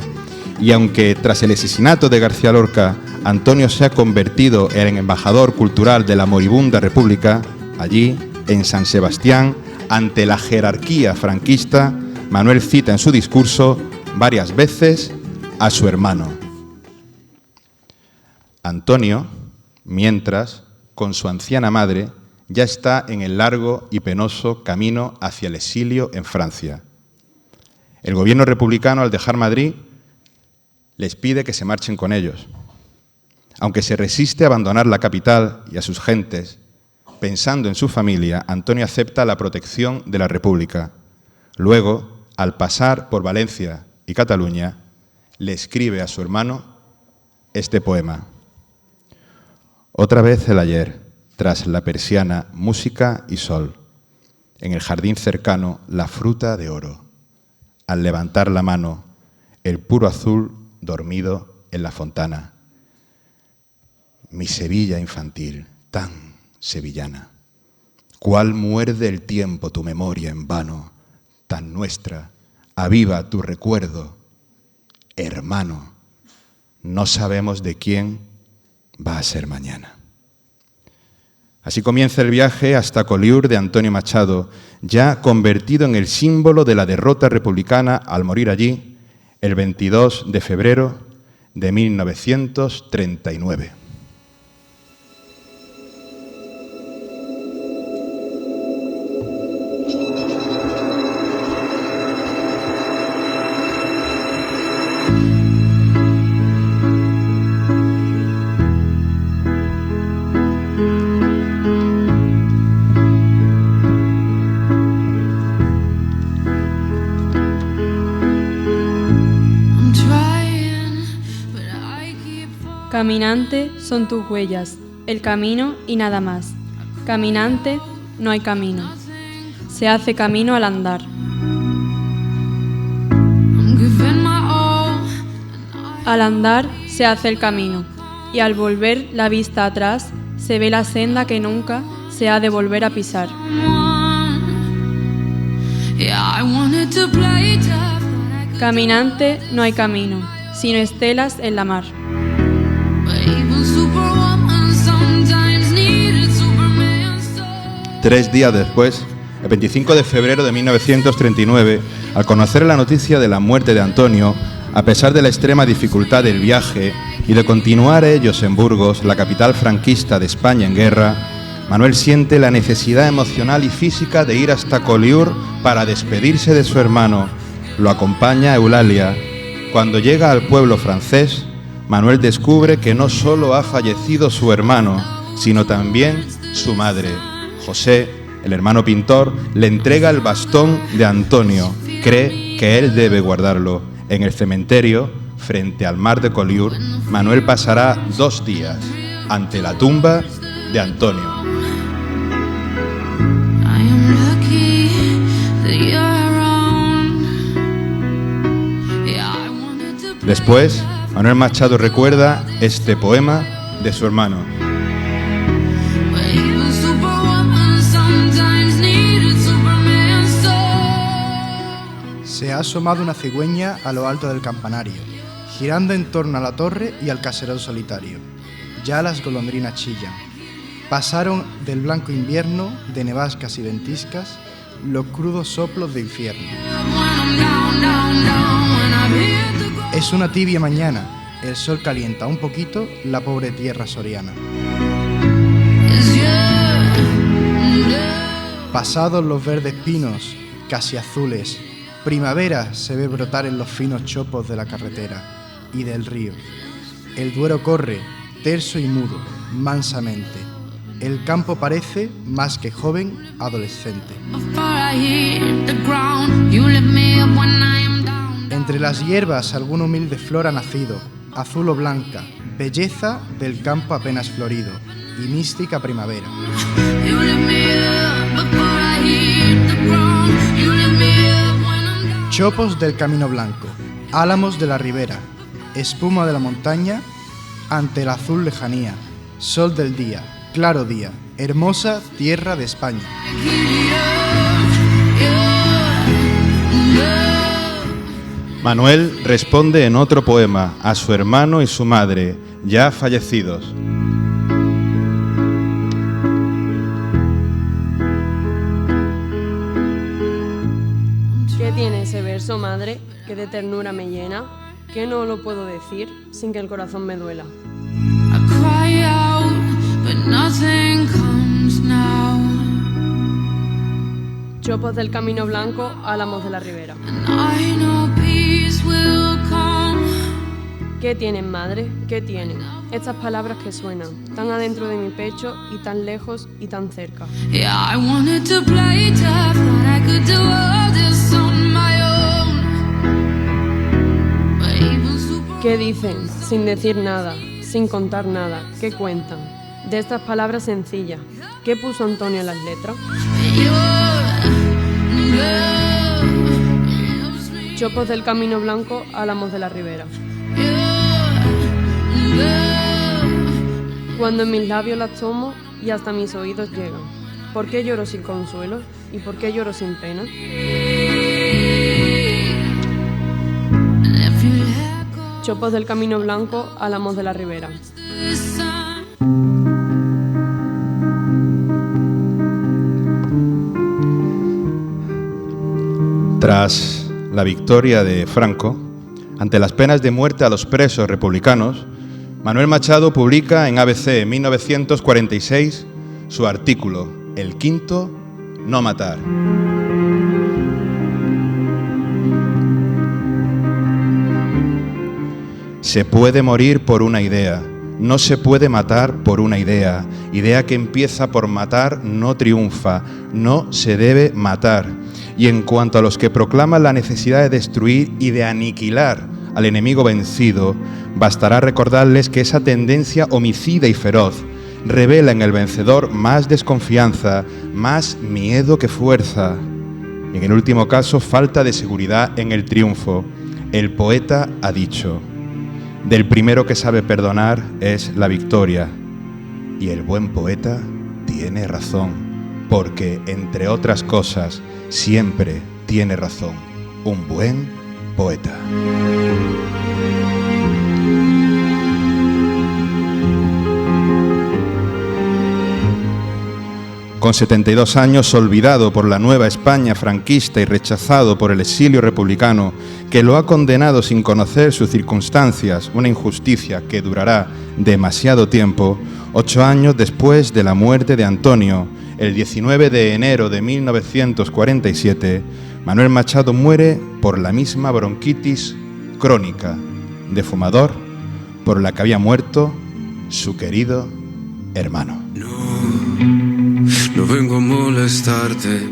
Y aunque tras el asesinato de García Lorca, Antonio se ha convertido en embajador cultural de la moribunda República, allí, en San Sebastián, ante la jerarquía franquista, Manuel cita en su discurso varias veces a su hermano. Antonio, mientras, con su anciana madre, ya está en el largo y penoso camino hacia el exilio en Francia. El gobierno republicano, al dejar Madrid, les pide que se marchen con ellos. Aunque se resiste a abandonar la capital y a sus gentes, pensando en su familia, Antonio acepta la protección de la República. Luego, al pasar por Valencia y Cataluña, le escribe a su hermano este poema. Otra vez el ayer, tras la persiana, música y sol. En el jardín cercano, la fruta de oro. Al levantar la mano, el puro azul dormido en la fontana. Mi Sevilla infantil, tan sevillana, cuál muerde el tiempo tu memoria en vano, tan nuestra, aviva tu recuerdo, hermano, no sabemos de quién va a ser mañana. Así comienza el viaje hasta Collioure de Antonio Machado, ya convertido en el símbolo de la derrota republicana al morir allí el 22 de febrero de 1939.
Caminante son tus huellas, el camino y nada más. Caminante no hay camino. Se hace camino al andar. Al andar se hace el camino, y al volver la vista atrás se ve la senda que nunca se ha de volver a pisar. Caminante no hay camino, sino estelas en la mar.
3 días después, el 25 de febrero de 1939, al conocer la noticia de la muerte de Antonio, a pesar de la extrema dificultad del viaje y de continuar ellos en Burgos, la capital franquista de España en guerra, Manuel siente la necesidad emocional y física de ir hasta Collioure para despedirse de su hermano. Lo acompaña Eulalia. Cuando llega al pueblo francés, Manuel descubre que no solo ha fallecido su hermano, sino también su madre. José, el hermano pintor, le entrega el bastón de Antonio. Cree que él debe guardarlo. En el cementerio, frente al mar de Collioure, Manuel pasará 2 días ante la tumba de Antonio. Después, Manuel Machado recuerda este poema de su hermano.
Se ha asomado una cigüeña a lo alto del campanario, girando en torno a la torre y al caserón solitario. Ya las golondrinas chillan. Pasaron del blanco invierno, de nevascas y ventiscas, los crudos soplos de infierno. Es una tibia mañana, el sol calienta un poquito la pobre tierra soriana. Pasados los verdes pinos, casi azules, primavera se ve brotar en los finos chopos de la carretera y del río. El Duero corre, terso y mudo, mansamente. El campo parece, más que joven, adolescente. Entre las hierbas alguna humilde flor ha nacido, azul o blanca, belleza del campo apenas florido y mística primavera. Chopos del camino blanco, álamos de la ribera, espuma de la montaña, ante el azul lejanía, sol del día, claro día, hermosa tierra de España.
Manuel responde en otro poema a su hermano y su madre, ya fallecidos.
¿Qué tiene ese verso, madre, que de ternura me llena? Que no lo puedo decir sin que el corazón me duela. Chopos del camino blanco, álamos de la ribera. ¿Qué tienen, madre? ¿Qué tienen? Estas palabras que suenan, tan adentro de mi pecho y tan lejos y tan cerca. ¿Qué dicen? Sin decir nada, sin contar nada. ¿Qué cuentan? De estas palabras sencillas. ¿Qué puso Antonio en las letras? Chopos del Camino Blanco, Álamos de la Ribera. Cuando en mis labios las tomo y hasta mis oídos llegan. ¿Por qué lloro sin consuelo? ¿Y por qué lloro sin pena? Chopos del Camino Blanco, Álamos de la Ribera.
Tras la victoria de Franco, ante las penas de muerte a los presos republicanos, Manuel Machado publica en ABC en 1946 su artículo, El quinto, no matar. Se puede morir por una idea, no se puede matar por una idea. Idea que empieza por matar no triunfa, no se debe matar. Y en cuanto a los que proclaman la necesidad de destruir y de aniquilar al enemigo vencido, bastará recordarles que esa tendencia homicida y feroz revela en el vencedor más desconfianza, más miedo que fuerza. Y en el último caso, falta de seguridad en el triunfo. El poeta ha dicho: del primero que sabe perdonar es la victoria. Y el buen poeta tiene razón, porque, entre otras cosas, siempre tiene razón un buen poeta. Con 72 años, olvidado por la nueva España franquista y rechazado por el exilio republicano, que lo ha condenado sin conocer sus circunstancias, una injusticia que durará demasiado tiempo, 8 años después de la muerte de Antonio, el 19 de enero de 1947, Manuel Machado muere por la misma bronquitis crónica de fumador por la que había muerto su querido hermano.
No vengo a molestarte,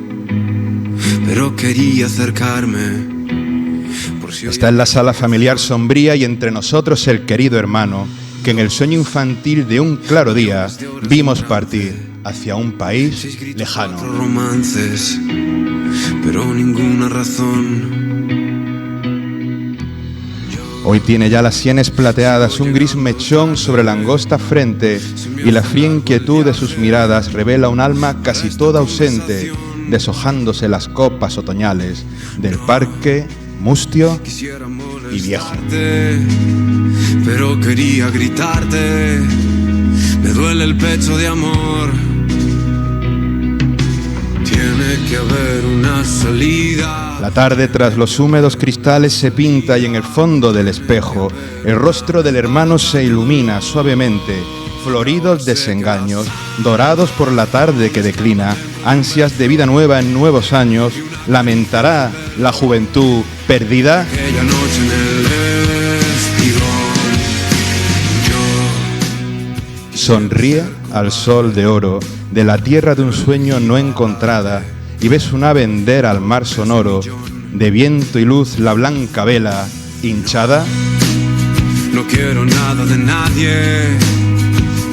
pero quería acercarme.
Está en la sala familiar sombría y entre nosotros el querido hermano que en el sueño infantil de un claro día vimos partir hacia un país lejano.
Romances, pero ninguna razón.
Hoy tiene ya las sienes plateadas, un gris mechón sobre la angosta frente y la fría inquietud de sus miradas revela un alma casi toda ausente, deshojándose las copas otoñales del parque mustio y viejo.
Pero quería gritarte, me duele el pecho de amor. Tiene que haber una salida.
La tarde tras los húmedos cristales se pinta y en el fondo del espejo el rostro del hermano se ilumina suavemente, floridos desengaños, dorados por la tarde que declina, ansias de vida nueva en nuevos años, lamentará la juventud perdida.
Aquella noche en el espigón, yo
sonríe al sol de oro de la tierra de un sueño no encontrada y ves una vender al mar sonoro de viento y luz la blanca vela hinchada.
No quiero nada de nadie,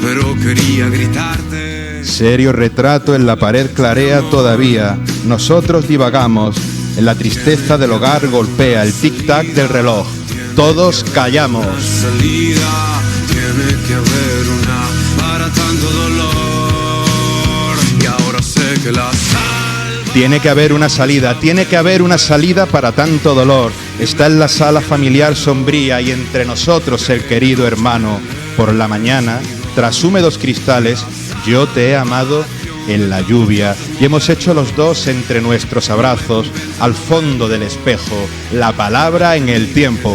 pero quería gritarte.
Serio retrato en la pared clarea todavía. Nosotros divagamos. En la tristeza del hogar golpea el tic-tac del reloj. Todos callamos.
Salida, tiene que haber una para tanto dolor. Y ahora sé que la
tiene que haber una salida, tiene que haber una salida para tanto dolor. Está en la sala familiar sombría y entre nosotros el querido hermano. Por la mañana, tras húmedos cristales, yo te he amado en la lluvia y hemos hecho los dos entre nuestros abrazos, al fondo del espejo, la palabra en el tiempo.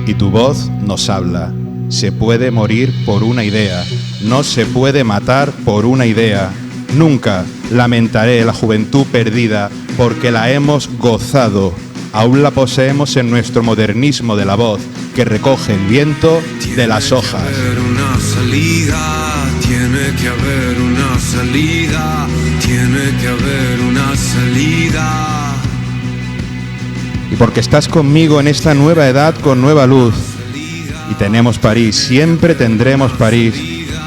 Y tu voz nos habla. Se puede morir por una idea, no se puede matar por una idea. Nunca lamentaré la juventud perdida porque la hemos gozado. Aún la poseemos en nuestro modernismo de la voz que recoge el viento de las hojas.
Tiene que haber una salida, tiene que haber una salida.
Y porque estás conmigo en esta nueva edad con nueva luz. Y tenemos París, siempre tendremos París,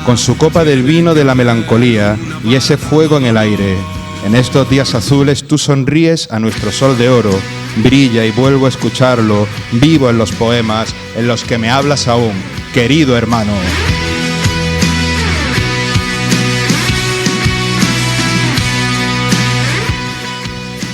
con su copa del vino de la melancolía y ese fuego en el aire. En estos días azules tú sonríes a nuestro sol de oro, brilla y vuelvo a escucharlo, vivo en los poemas en los que me hablas aún, querido hermano.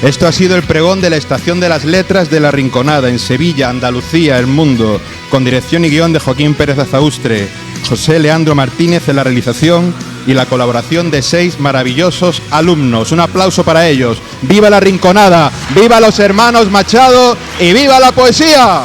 Esto ha sido el pregón de la Estación de las Letras de La Rinconada, en Sevilla, Andalucía, El Mundo, con dirección y guión de Joaquín Pérez Azaustre, José Leandro Martínez en la realización y la colaboración de 6 maravillosos alumnos. Un aplauso para ellos. ¡Viva La Rinconada! ¡Viva los hermanos Machado! ¡Y viva la poesía!